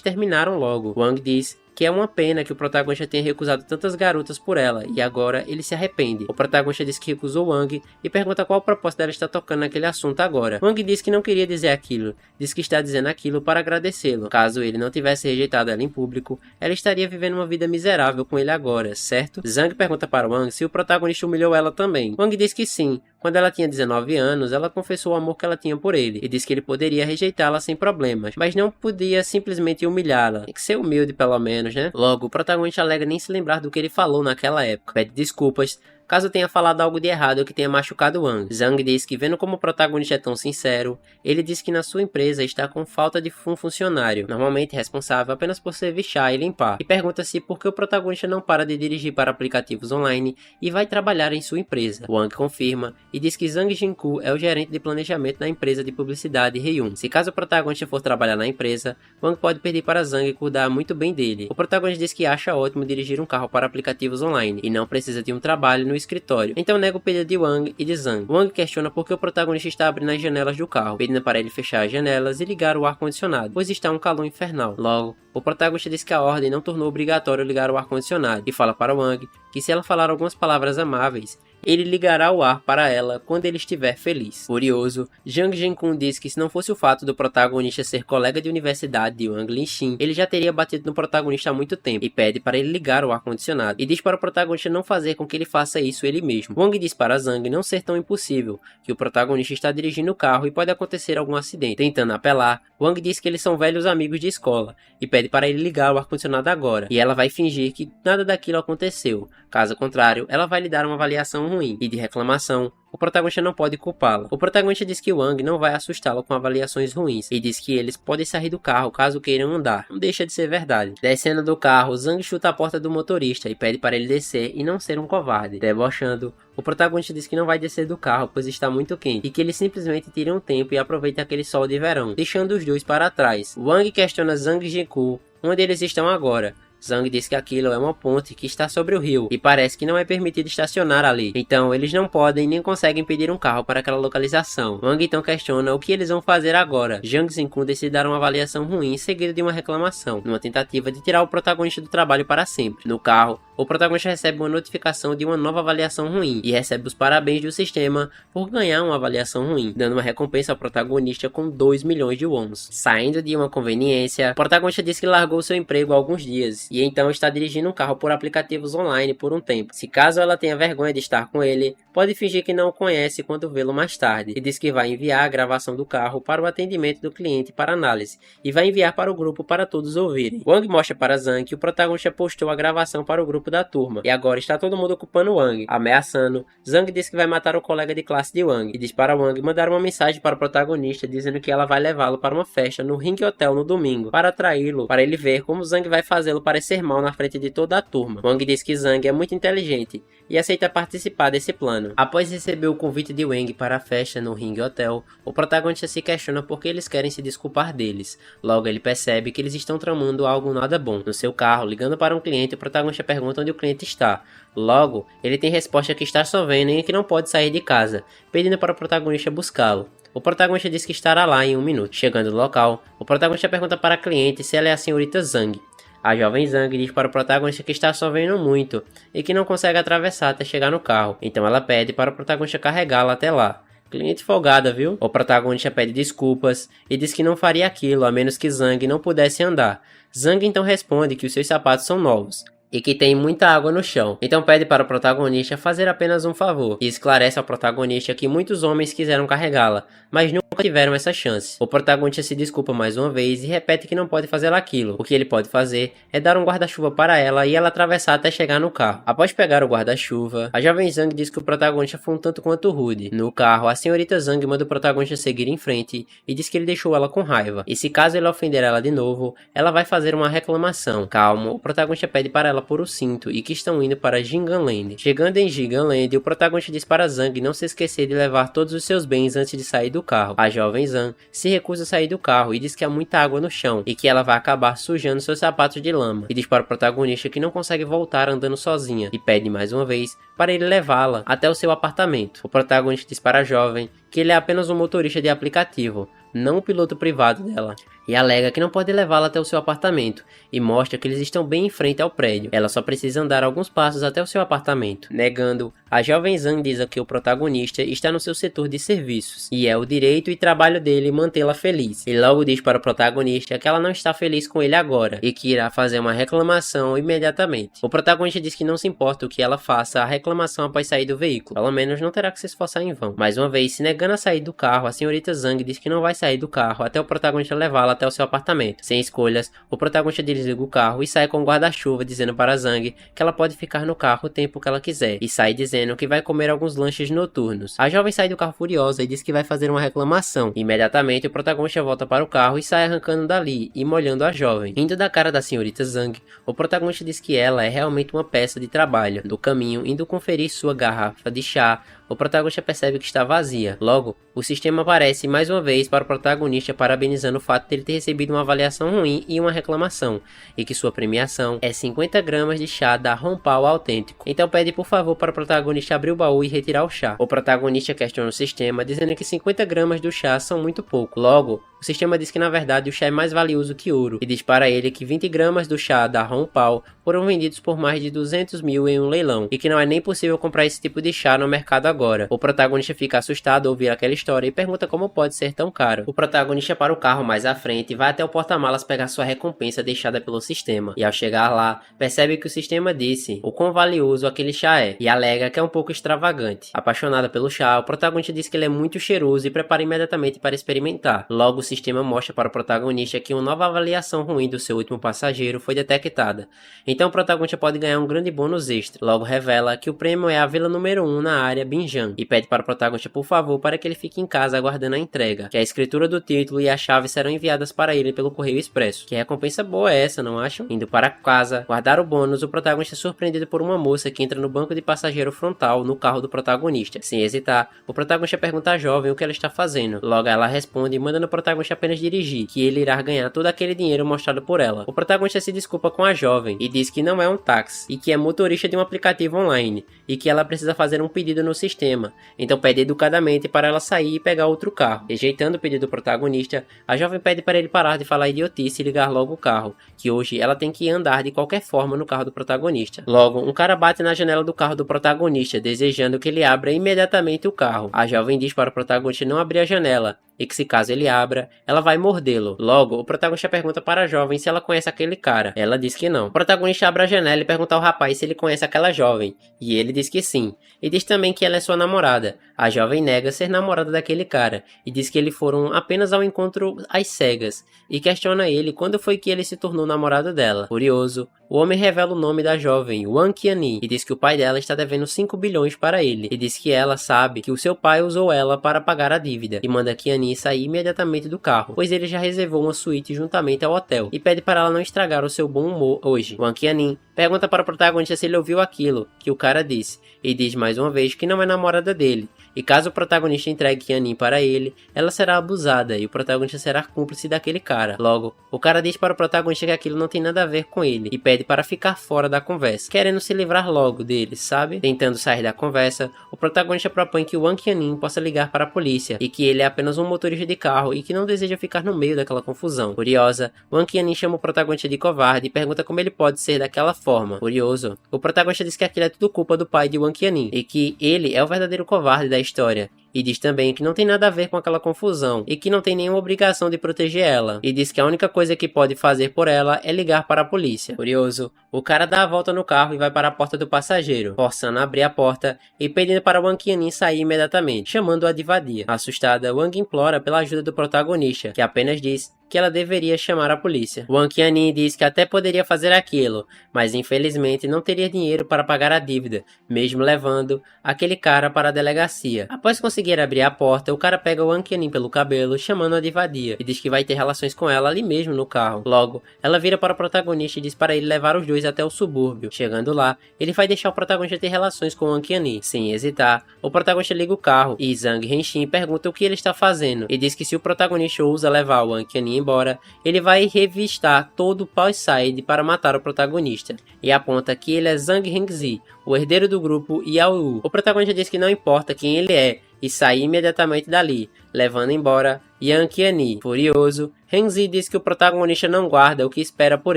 terminaram logo. Wang diz que é uma pena que o protagonista tenha recusado tantas garotas por ela, e agora ele se arrepende. O protagonista diz que recusou Wang e pergunta qual o propósito dela estar tocando naquele assunto agora. Wang diz que não queria dizer aquilo, diz que está dizendo aquilo para agradecê-lo. Caso ele não tivesse rejeitado ela em público, ela estaria vivendo uma vida miserável com ele agora, certo? Zhang pergunta para Wang se o protagonista humilhou ela também. Wang diz que sim. Quando ela tinha 19 anos, ela confessou o amor que ela tinha por ele, e disse que ele poderia rejeitá-la sem problemas, mas não podia simplesmente humilhá-la. Tem que ser humilde pelo menos, né? Logo, o protagonista alega nem se lembrar do que ele falou naquela época. Pede desculpas caso tenha falado algo de errado ou que tenha machucado Wang. Zhang diz que vendo como o protagonista é tão sincero, ele diz que na sua empresa está com falta de um funcionário, normalmente responsável apenas por servir chá e limpar, e pergunta-se por que o protagonista não para de dirigir para aplicativos online e vai trabalhar em sua empresa. Wang confirma e diz que Zhang Jinku é o gerente de planejamento da empresa de publicidade Heiyun. Se caso o protagonista for trabalhar na empresa, Wang pode pedir para Zhang cuidar muito bem dele. O protagonista diz que acha ótimo dirigir um carro para aplicativos online e não precisa de um trabalho no escritório, então nega o pedido de Wang e de Zhang. Wang questiona por que o protagonista está abrindo as janelas do carro, pedindo para ele fechar as janelas e ligar o ar-condicionado, pois está um calor infernal. Logo, o protagonista diz que a ordem não tornou obrigatório ligar o ar-condicionado, e fala para Wang que se ela falar algumas palavras amáveis, ele ligará o ar para ela quando ele estiver feliz. Furioso, Zhang Jinkun diz que se não fosse o fato do protagonista ser colega de universidade de Wang Lixin, ele já teria batido no protagonista há muito tempo, e pede para ele ligar o ar-condicionado, e diz para o protagonista não fazer com que ele faça isso ele mesmo. Wang diz para Zhang não ser tão impossível, que o protagonista está dirigindo o carro e pode acontecer algum acidente. Tentando apelar, Wang diz que eles são velhos amigos de escola, e pede para ele ligar o ar-condicionado agora, e ela vai fingir que nada daquilo aconteceu. Caso contrário, ela vai lhe dar uma avaliação ruim e de reclamação, o protagonista não pode culpá-la. O protagonista diz que Wang não vai assustá-lo com avaliações ruins e diz que eles podem sair do carro caso queiram andar. Não deixa de ser verdade. Descendo do carro, Zhang chuta a porta do motorista e pede para ele descer e não ser um covarde. Debochando, o protagonista diz que não vai descer do carro pois está muito quente e que ele simplesmente tira um tempo e aproveita aquele sol de verão, deixando os dois para trás. Wang questiona Zhang e Jiku onde eles estão agora. Zhang diz que aquilo é uma ponte que está sobre o rio e parece que não é permitido estacionar ali, então eles não podem nem conseguem pedir um carro para aquela localização. Wang então questiona o que eles vão fazer agora. Zhang e Jiku decide dar uma avaliação ruim seguida de uma reclamação, numa tentativa de tirar o protagonista do trabalho para sempre. No carro, o protagonista recebe uma notificação de uma nova avaliação ruim e recebe os parabéns do sistema por ganhar uma avaliação ruim, dando uma recompensa ao protagonista com 2 milhões de wons. Saindo de uma conveniência, o protagonista diz que largou seu emprego há alguns dias e então está dirigindo um carro por aplicativos online por um tempo. Se caso ela tenha vergonha de estar com ele, pode fingir que não o conhece quando vê-lo mais tarde, e diz que vai enviar a gravação do carro para o atendimento do cliente para análise, e vai enviar para o grupo para todos ouvirem. Wang mostra para Zhang que o protagonista postou a gravação para o grupo da turma, e agora está todo mundo ocupando Wang, ameaçando. Zhang diz que vai matar o colega de classe de Wang, e diz para Wang mandar uma mensagem para o protagonista dizendo que ela vai levá-lo para uma festa no Ring Hotel no domingo, para atraí-lo, para ele ver como Zhang vai fazê-lo parecer mal na frente de toda a turma. Wang diz que Zhang é muito inteligente e aceita participar desse plano. Após receber o convite de Wang para a festa no Ring Hotel, o protagonista se questiona por que eles querem se desculpar deles. Logo ele percebe que eles estão tramando algo nada bom. No seu carro, ligando para um cliente, o protagonista pergunta onde o cliente está. Logo, ele tem resposta que está chovendo e que não pode sair de casa, pedindo para o protagonista buscá-lo. O protagonista diz que estará lá em 1 minuto. Chegando no local, o protagonista pergunta para a cliente se ela é a senhorita Zhang. A jovem Zhang diz para o protagonista que está chovendo muito e que não consegue atravessar até chegar no carro, então ela pede para o protagonista carregá-la até lá. Cliente folgada, viu? O protagonista pede desculpas e diz que não faria aquilo a menos que Zhang não pudesse andar. Zhang então responde que os seus sapatos são novos e que tem muita água no chão, então pede para o protagonista fazer apenas um favor, e esclarece ao protagonista que muitos homens quiseram carregá-la, mas nunca tiveram essa chance. O protagonista se desculpa mais uma vez e repete que não pode fazer aquilo. O que ele pode fazer é dar um guarda-chuva para ela e ela atravessar até chegar no carro. Após pegar o guarda-chuva, a jovem Zhang diz que o protagonista foi um tanto quanto rude. No carro, a senhorita Zhang manda o protagonista seguir em frente e diz que ele deixou ela com raiva, e se caso ele ofender ela de novo, ela vai fazer uma reclamação. Calmo, o protagonista pede para ela por o cinto e que estão indo para Jinganland. Chegando em Jinganland, o protagonista diz para Zhang não se esquecer de levar todos os seus bens antes de sair do carro. A jovem Zhang se recusa a sair do carro e diz que há muita água no chão e que ela vai acabar sujando seus sapatos de lama, e diz para o protagonista que não consegue voltar andando sozinha e pede mais uma vez para ele levá-la até o seu apartamento. O protagonista diz para a jovem que ele é apenas um motorista de aplicativo, não o piloto privado dela, e alega que não pode levá-la até o seu apartamento, e mostra que eles estão bem em frente ao prédio. Ela só precisa andar alguns passos até o seu apartamento. Negando, a jovem Zhang diz que o protagonista está no seu setor de serviços, e é o direito e trabalho dele mantê-la feliz. Ele logo diz para o protagonista que ela não está feliz com ele agora, e que irá fazer uma reclamação imediatamente. O protagonista diz que não se importa o que ela faça a reclamação após sair do veículo, pelo menos não terá que se esforçar em vão. Mais uma vez, se negando a sair do carro, a senhorita Zhang diz que não vai sair do carro até o protagonista levá-la até o seu apartamento. Sem escolhas, o protagonista desliga o carro e sai com o guarda-chuva dizendo para Zhang que ela pode ficar no carro o tempo que ela quiser, e sai dizendo que vai comer alguns lanches noturnos. A jovem sai do carro furiosa e diz que vai fazer uma reclamação. Imediatamente, o protagonista volta para o carro e sai arrancando dali e molhando a jovem. Indo da cara da senhorita Zhang, o protagonista diz que ela é realmente uma peça de trabalho. No caminho, indo conferir sua garrafa de chá, o protagonista percebe que está vazia. Logo, o sistema aparece mais uma vez para o protagonista parabenizando o fato de ele ter recebido uma avaliação ruim e uma reclamação, e que sua premiação é 50 gramas de chá da Rompal autêntico. Então pede por favor para o protagonista abrir o baú e retirar o chá. O protagonista questiona o sistema, dizendo que 50 gramas do chá são muito pouco. Logo, o sistema diz que na verdade o chá é mais valioso que ouro, e diz para ele que 20 gramas do chá da Rompal foram vendidos por mais de 200 mil em um leilão, e que não é nem possível comprar esse tipo de chá no mercado agora. O protagonista fica assustado ao ouvir aquela história e pergunta como pode ser tão caro. O protagonista para o carro mais à frente e vai até o porta-malas pegar sua recompensa deixada pelo sistema, e ao chegar lá, percebe que o sistema disse o quão valioso aquele chá é, e alega que é um pouco extravagante. Apaixonada pelo chá, o protagonista diz que ele é muito cheiroso e prepara imediatamente para experimentar. Logo, o sistema mostra para o protagonista que uma nova avaliação ruim do seu último passageiro foi detectada. Então o protagonista pode ganhar um grande bônus extra. Logo revela que o prêmio é a vila número 1 na área Binjang e pede para o protagonista por favor para que ele fique em casa aguardando a entrega, que a escritura do título e a chave serão enviadas para ele pelo correio expresso. Que recompensa boa é essa, não acham? Indo para casa, guardar o bônus, o protagonista é surpreendido por uma moça que entra no banco de passageiro frontal no carro do protagonista. Sem hesitar, o protagonista pergunta à jovem o que ela está fazendo. Logo ela responde mandando o protagonista apenas dirigir, que ele irá ganhar todo aquele dinheiro mostrado por ela. O protagonista se desculpa com a jovem e diz que não é um táxi e que é motorista de um aplicativo online e que ela precisa fazer um pedido no sistema. Então pede educadamente para ela sair e pegar outro carro. Rejeitando o pedido do protagonista, a jovem pede para ele parar de falar idiotice e ligar logo o carro, que hoje ela tem que andar de qualquer forma no carro do protagonista. Logo, um cara bate na janela do carro do protagonista, desejando que ele abra imediatamente o carro. A jovem diz para o protagonista não abrir a janela, e que se caso ele abra, ela vai mordê-lo. Logo, o protagonista pergunta para a jovem se ela conhece aquele cara. Ela diz que não. O protagonista abre a janela e pergunta ao rapaz se ele conhece aquela jovem, e ele diz que sim. E diz também que ela é sua namorada. A jovem nega ser namorada daquele cara, e diz que eles foram apenas ao encontro às cegas, e questiona ele quando foi que ele se tornou namorado dela. Furioso, o homem revela o nome da jovem, Wang Qianni, e diz que o pai dela está devendo 5 bilhões para ele, e diz que ela sabe que o seu pai usou ela para pagar a dívida, e manda Qianni sair imediatamente do carro, pois ele já reservou uma suíte juntamente ao hotel, e pede para ela não estragar o seu bom humor hoje. Wang Qianni pergunta para o protagonista se ele ouviu aquilo que o cara disse, e diz mais uma vez que não é namorada dele, e caso o protagonista entregue Qianni para ele, ela será abusada e o protagonista será cúmplice daquele cara. Logo, o cara diz para o protagonista que aquilo não tem nada a ver com ele, e pede para ficar fora da conversa, querendo se livrar logo dele, sabe? Tentando sair da conversa, o protagonista propõe que o Wang Qianni possa ligar para a polícia, e que ele é apenas um motorista de carro e que não deseja ficar no meio daquela confusão. Curiosa, Wang Qianni chama o protagonista de covarde e pergunta como ele pode ser daquela forma. Curioso, o protagonista diz que aquilo é tudo culpa do pai de Wang Qianni, e que ele é o verdadeiro covarde da história. E diz também que não tem nada a ver com aquela confusão, e que não tem nenhuma obrigação de proteger ela. E diz que a única coisa que pode fazer por ela é ligar para a polícia. Curioso, o cara dá a volta no carro e vai para a porta do passageiro, forçando a abrir a porta e pedindo para Wang Qianni sair imediatamente, chamando-a de vadia. Assustada, Wang implora pela ajuda do protagonista, que apenas diz que ela deveria chamar a polícia. Wang Qianni diz que até poderia fazer aquilo, mas infelizmente não teria dinheiro para pagar a dívida, mesmo levando aquele cara para a delegacia. Após conseguir abrir a porta, o cara pega Wang Qianni pelo cabelo, chamando-a de vadia, e diz que vai ter relações com ela ali mesmo no carro. Logo, ela vira para o protagonista e diz para ele levar os dois até o subúrbio. Chegando lá, ele vai deixar o protagonista ter relações com Wang Qianni. Sem hesitar, o protagonista liga o carro e Zhang Renxin pergunta o que ele está fazendo, e diz que se o protagonista ousa levar Wang Qianni embora, ele vai revistar todo o Pauside para matar o protagonista, e aponta que ele é Zhang Hengzi, o herdeiro do grupo Yaoyu. O protagonista diz que não importa quem ele é, e sai imediatamente dali, levando embora Wang Qianni. Furioso, Hengzi diz que o protagonista não guarda o que espera por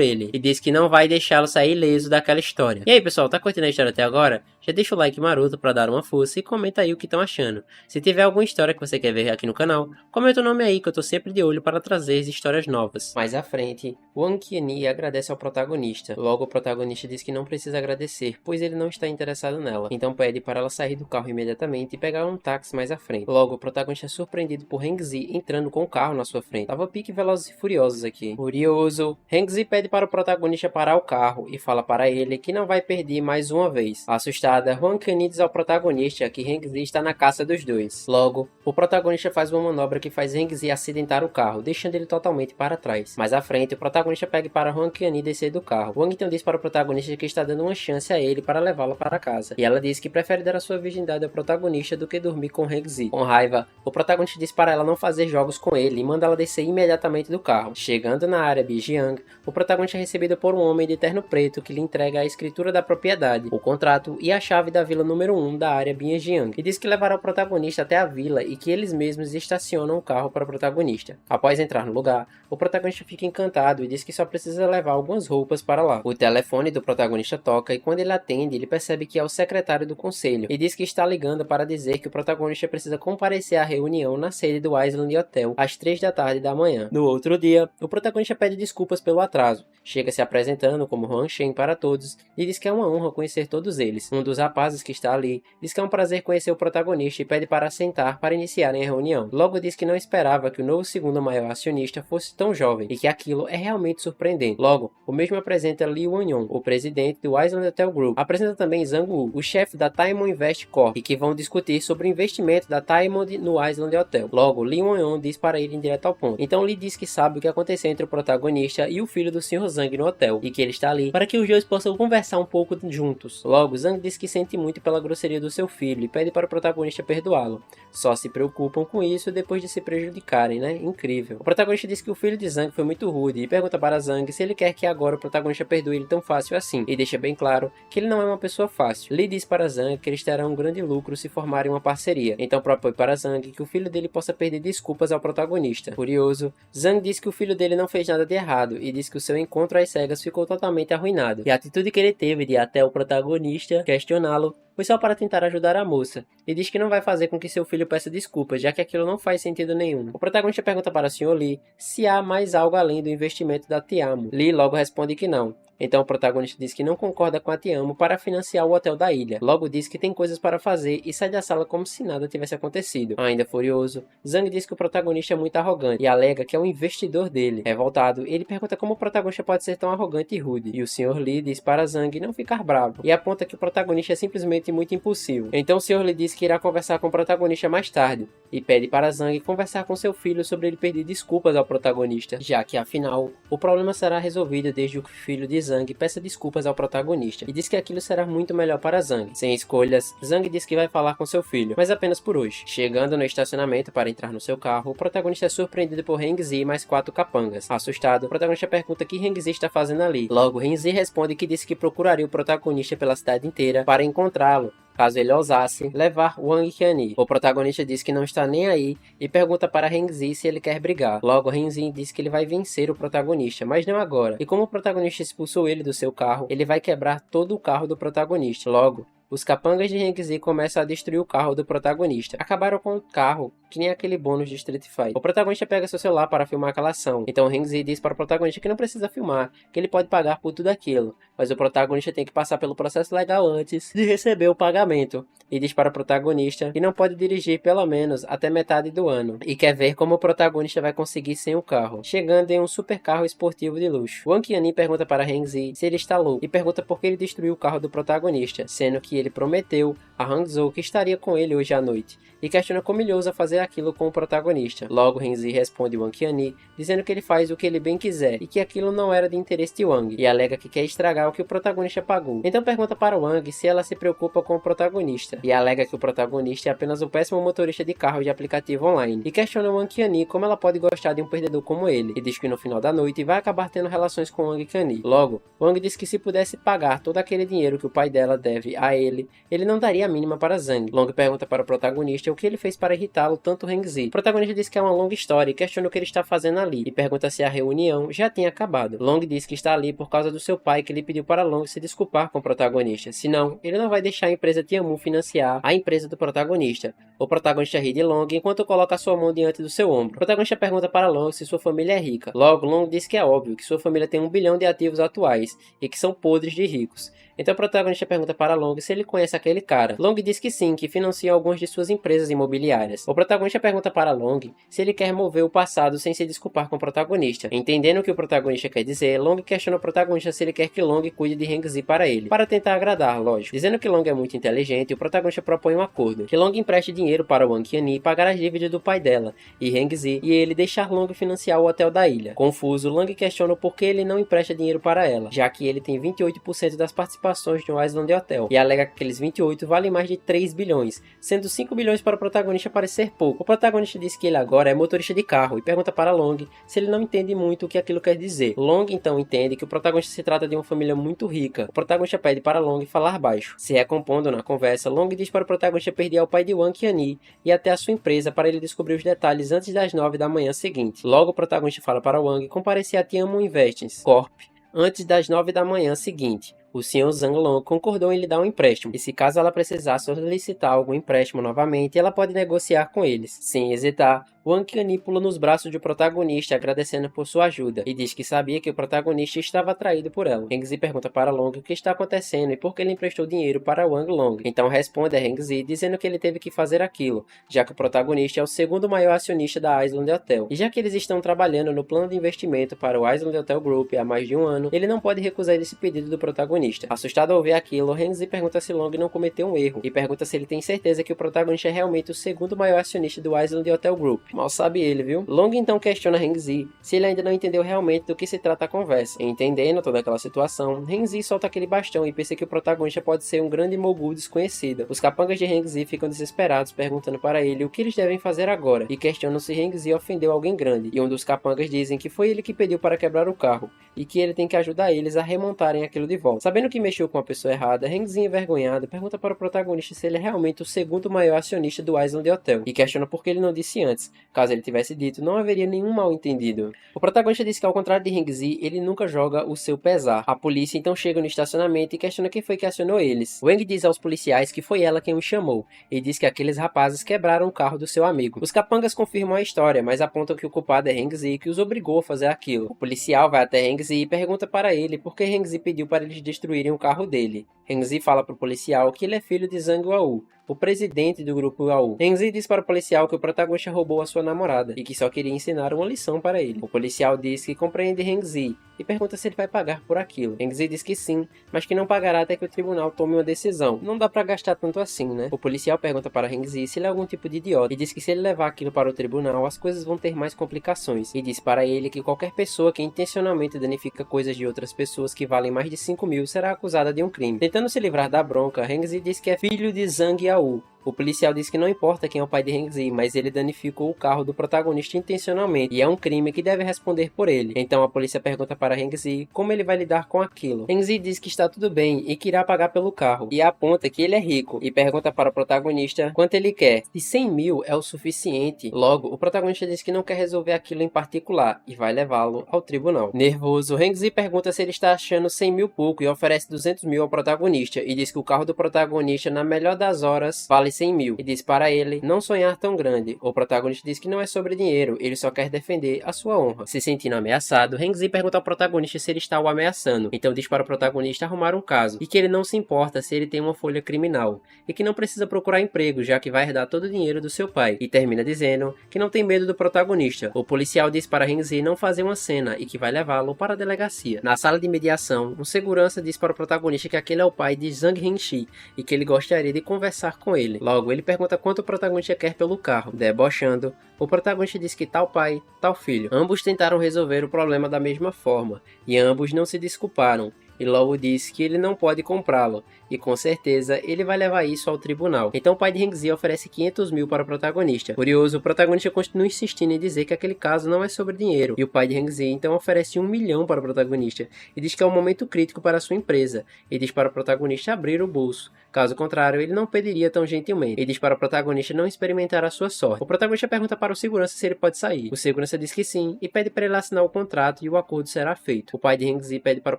ele, e diz que não vai deixá-lo sair ileso daquela história. E aí pessoal, tá curtindo a história até agora? Já deixa o like maroto pra dar uma força e comenta aí o que estão achando. Se tiver alguma história que você quer ver aqui no canal, comenta o nome aí que eu tô sempre de olho para trazer histórias novas. Mais à frente, Wang Qianni agradece ao protagonista. Logo o protagonista diz que não precisa agradecer, pois ele não está interessado nela. Então pede para ela sair do carro imediatamente e pegar um táxi mais à frente. Logo o protagonista é surpreendido por Hengzi entrando com o carro na sua frente. Tava pique Velozes e Furiosos aqui. Furioso, Hengzi pede para o protagonista parar o carro e fala para ele que não vai perder mais uma vez. Assustada, Wang Qianni diz ao protagonista que Hengzi está na caça dos dois. Logo, o protagonista faz uma manobra que faz Hengzi acidentar o carro, deixando ele totalmente para trás. Mais à frente, o protagonista pede para Wang Qianni descer do carro. Wang então diz para o protagonista que está dando uma chance a ele para levá-la para casa. E ela diz que prefere dar a sua virgindade ao protagonista do que dormir com Hengzi. Com raiva, o protagonista diz para ela não fazer jogos com ele e manda ela descer imediatamente do carro. Chegando na área Binjiang, o protagonista é recebido por um homem de terno preto que lhe entrega a escritura da propriedade, o contrato e a chave da vila número 1 da área Binjiang, e diz que levará o protagonista até a vila e que eles mesmos estacionam o carro para o protagonista. Após entrar no lugar, o protagonista fica encantado e diz que só precisa levar algumas roupas para lá. O telefone do protagonista toca e quando ele atende, ele percebe que é o secretário do conselho e diz que está ligando para dizer que o protagonista precisa comparecer à reunião na sede do Island Hotel às 3 da tarde da manhã. No outro dia, o protagonista pede desculpas pelo atraso, chega se apresentando como Huang Shen para todos e diz que é uma honra conhecer todos eles. Um dos rapazes que está ali diz que é um prazer conhecer o protagonista e pede para sentar para iniciarem a reunião. Logo diz que não esperava que o novo segundo maior acionista fosse tão jovem e que aquilo é realmente surpreendente. Logo, o mesmo apresenta Li Wanyong, o presidente do Island Hotel Group. Apresenta também Zhang Wu, o chefe da Taimon Invest Corp, e que vão discutir sobre o investimento da Taimon no Island Hotel. Logo, Li Wanyong diz para ir direto ao ponto. Então Li diz que sabe o que aconteceu entre o protagonista e o filho do Sr. Zhang no hotel, e que ele está ali para que os dois possam conversar um pouco juntos. Logo, Zhang diz que sente muito pela grosseria do seu filho e pede para o protagonista perdoá-lo. Só se preocupam com isso depois de se prejudicarem, né? Incrível. O protagonista diz que o filho de Zhang foi muito rude e pergunta para Zhang se ele quer que agora o protagonista perdoe ele tão fácil assim, e deixa bem claro que ele não é uma pessoa fácil. Li diz para Zhang que eles terão um grande lucro se formarem uma parceria, então propõe para Zhang que o filho dele possa pedir desculpas ao protagonista. Curioso, Zhang diz que o filho dele não fez nada de errado e diz que o seu encontro às cegas ficou totalmente arruinado, e a atitude que ele teve de ir até o protagonista questioná-lo foi só para tentar ajudar a moça, e diz que não vai fazer com que seu filho peça desculpas, já que aquilo não faz sentido nenhum. O protagonista pergunta para o Sr. Li se há mais algo além do investimento da Tiamo. Li logo responde que não. Então o protagonista diz que não concorda com a Tiamo para financiar o hotel da ilha. Logo diz que tem coisas para fazer e sai da sala como se nada tivesse acontecido. Ainda furioso, Zhang diz que o protagonista é muito arrogante e alega que é um investidor dele. Revoltado, ele pergunta como o protagonista pode ser tão arrogante e rude. E o Sr. Li diz para Zhang não ficar bravo e aponta que o protagonista é simplesmente muito impulsivo. Então o Sr. Li diz que irá conversar com o protagonista mais tarde e pede para Zhang conversar com seu filho sobre ele pedir desculpas ao protagonista, já que afinal o problema será resolvido desde que o filho de Zhang peça desculpas ao protagonista, e diz que aquilo será muito melhor para Zhang. Sem escolhas, Zhang diz que vai falar com seu filho, mas apenas por hoje. Chegando no estacionamento para entrar no seu carro, o protagonista é surpreendido por Hengzi e mais 4 capangas. Assustado, o protagonista pergunta o que Hengzi está fazendo ali. Logo, Hengzi responde que disse que procuraria o protagonista pela cidade inteira para encontrá-lo, caso ele ousasse levar Wang Qianni. O protagonista diz que não está nem aí e pergunta para Hengzi se ele quer brigar. Logo, Hengzi diz que ele vai vencer o protagonista, mas não agora. E como o protagonista expulsou ele do seu carro, ele vai quebrar todo o carro do protagonista. Logo, os capangas de Hengzi começam a destruir o carro do protagonista. Acabaram com o carro, que nem aquele bônus de Street Fighter. O protagonista pega seu celular para filmar aquela ação. Então Hengzi diz para o protagonista que não precisa filmar, que ele pode pagar por tudo aquilo. Mas o protagonista tem que passar pelo processo legal antes de receber o pagamento. E diz para o protagonista que não pode dirigir pelo menos até metade do ano. E quer ver como o protagonista vai conseguir sem o carro, chegando em um super carro esportivo de luxo. Wang Qianni pergunta para Hengzi se ele está louco e pergunta por que ele destruiu o carro do protagonista, sendo que ele prometeu a Hangzhou que estaria com ele hoje à noite, e questiona como ele ousa fazer aquilo com o protagonista. Logo, Hengzi responde Wang Qianni, dizendo que ele faz o que ele bem quiser, e que aquilo não era de interesse de Wang, e alega que quer estragar o que o protagonista pagou. Então pergunta para Wang se ela se preocupa com o protagonista, e alega que o protagonista é apenas um péssimo motorista de carro de aplicativo online, e questiona Wang Qianni como ela pode gostar de um perdedor como ele, e diz que no final da noite vai acabar tendo relações com Wang Qianni. Logo, Wang diz que se pudesse pagar todo aquele dinheiro que o pai dela deve a ele não daria a mínima para Zhang. Long pergunta para o protagonista o que ele fez para irritá-lo tanto Hengzi. O protagonista diz que é uma longa história e questiona o que ele está fazendo ali, e pergunta se a reunião já tinha acabado. Long diz que está ali por causa do seu pai, que ele pediu para Long se desculpar com o protagonista, senão ele não vai deixar a empresa Tiamu financiar a empresa do protagonista. O protagonista ri de Long enquanto coloca sua mão diante do seu ombro. O protagonista pergunta para Long se sua família é rica. Logo, Long diz que é óbvio que sua família tem 1 bilhão de ativos atuais e que são podres de ricos. Então o protagonista pergunta para Long se ele conhece aquele cara. Long diz que sim, que financia algumas de suas empresas imobiliárias. O protagonista pergunta para Long se ele quer mover o passado sem se desculpar com o protagonista. Entendendo o que o protagonista quer dizer, Long questiona o protagonista se ele quer que Long cuide de Hengzi para ele, para tentar agradar, lógico. Dizendo que Long é muito inteligente, o protagonista propõe um acordo, que Long empreste dinheiro para Wang Qianni pagar as dívidas do pai dela e Hengzi, e ele deixar Long financiar o hotel da ilha. Confuso, Long questiona o porquê ele não empresta dinheiro para ela, já que ele tem 28% das participações de um Island Hotel, e alega que aqueles 28 valem mais de 3 bilhões, sendo 5 bilhões para o protagonista parecer pouco. O protagonista diz que ele agora é motorista de carro e pergunta para Long se ele não entende muito o que aquilo quer dizer. Long então entende que o protagonista se trata de uma família muito rica. O protagonista pede para Long falar baixo. Se recompondo na conversa, Long diz para o protagonista pedir ao pai de Wang Qianni e até a sua empresa para ele descobrir os detalhes antes das 9 da manhã seguinte. Logo o protagonista fala para Wang comparecer a Tiamu Investments Corp antes das 9 da manhã seguinte. o Sr. Zhang Long concordou em lhe dar um empréstimo, e se caso ela precisar solicitar algum empréstimo novamente, ela pode negociar com eles. Sem hesitar, Wang Qianni pula nos braços do protagonista agradecendo por sua ajuda, e diz que sabia que o protagonista estava atraído por ela. Hengzi pergunta para Long o que está acontecendo e por que ele emprestou dinheiro para Wang Long. Então responde a Hengzi dizendo que ele teve que fazer aquilo, já que o protagonista é o segundo maior acionista da Island Hotel. E já que eles estão trabalhando no plano de investimento para o Island Hotel Group há mais de um ano, ele não pode recusar esse pedido do protagonista. Assustado ao ver aquilo, Hengzi pergunta se Long não cometeu um erro, e pergunta se ele tem certeza que o protagonista é realmente o segundo maior acionista do Island Hotel Group. Mal sabe ele, viu? Long então questiona Hengzi se ele ainda não entendeu realmente do que se trata a conversa. Entendendo toda aquela situação, Hengzi solta aquele bastão e pensa que o protagonista pode ser um grande mogul desconhecido. Os capangas de Hengzi ficam desesperados, perguntando para ele o que eles devem fazer agora, e questionam se Hengzi ofendeu alguém grande. E um dos capangas dizem que foi ele que pediu para quebrar o carro, e que ele tem que ajudar eles a remontarem aquilo de volta. Sabendo que mexeu com a pessoa errada, Hengzi, envergonhado, pergunta para o protagonista se ele é realmente o segundo maior acionista do Island Hotel, e questiona por que ele não disse antes. Caso ele tivesse dito, não haveria nenhum mal entendido. O protagonista diz que, ao contrário de Hengzi, ele nunca joga o seu pesar. A polícia então chega no estacionamento e questiona quem foi que acionou eles. Wang diz aos policiais que foi ela quem o chamou, e diz que aqueles rapazes quebraram o carro do seu amigo. Os capangas confirmam a história, mas apontam que o culpado é Hengzi, que os obrigou a fazer aquilo. O policial vai até Hengzi e pergunta para ele por que Hengzi pediu para eles destruírem o carro dele. Hengzi fala para o policial que ele é filho de Zhang Yao, o presidente do grupo Yao. Hengzi diz para o policial que o protagonista roubou a sua namorada e que só queria ensinar uma lição para ele. O policial diz que compreende Hengzi e pergunta se ele vai pagar por aquilo. Hengzi diz que sim, mas que não pagará até que o tribunal tome uma decisão. Não dá pra gastar tanto assim, né? O policial pergunta para Hengzi se ele é algum tipo de idiota e diz que se ele levar aquilo para o tribunal, as coisas vão ter mais complicações. E diz para ele que qualquer pessoa que intencionalmente danifica coisas de outras pessoas que valem mais de 5 mil será acusada de um crime. Tentando se livrar da bronca, Hengzi diz que é filho de Zhang Yao. O policial diz que não importa quem é o pai de Hengzi, mas ele danificou o carro do protagonista intencionalmente, e é um crime que deve responder por ele. Então a polícia pergunta para Hengzi como ele vai lidar com aquilo. Hengzi diz que está tudo bem e que irá pagar pelo carro, e aponta que ele é rico, e pergunta para o protagonista quanto ele quer. Se 100 mil é o suficiente, logo o protagonista diz que não quer resolver aquilo em particular, e vai levá-lo ao tribunal. Nervoso, Hengzi pergunta se ele está achando 100 mil pouco e oferece 200 mil ao protagonista, e diz que o carro do protagonista, na melhor das horas, vale 100 mil, e diz para ele não sonhar tão grande. O protagonista diz que não é sobre dinheiro, ele só quer defender a sua honra. Se sentindo ameaçado, Hengzi pergunta ao protagonista se ele está o ameaçando, então diz para o protagonista arrumar um caso, e que ele não se importa se ele tem uma folha criminal, e que não precisa procurar emprego, já que vai herdar todo o dinheiro do seu pai, e termina dizendo que não tem medo do protagonista. O policial diz para Hengzi não fazer uma cena, e que vai levá-lo para a delegacia. Na sala de mediação, um segurança diz para o protagonista que aquele é o pai de Zhang Hengxi, e que ele gostaria de conversar com ele. Logo, ele pergunta quanto o protagonista quer pelo carro. Debochando, o protagonista diz que tal pai, tal filho. Ambos tentaram resolver o problema da mesma forma, e ambos não se desculparam, e logo diz que ele não pode comprá-lo, e com certeza ele vai levar isso ao tribunal. Então o pai de Hengzi oferece 500 mil para o protagonista. Curioso, o protagonista continua insistindo em dizer que aquele caso não é sobre dinheiro, e o pai de Hengzi então oferece 1 milhão para o protagonista, e diz que é um momento crítico para a sua empresa, e diz para o protagonista abrir o bolso. Caso contrário, ele não pediria tão gentilmente, e diz para o protagonista não experimentar a sua sorte. O protagonista pergunta para o segurança se ele pode sair. O segurança diz que sim, e pede para ele assinar o contrato e o acordo será feito. O pai de Hengzi pede para o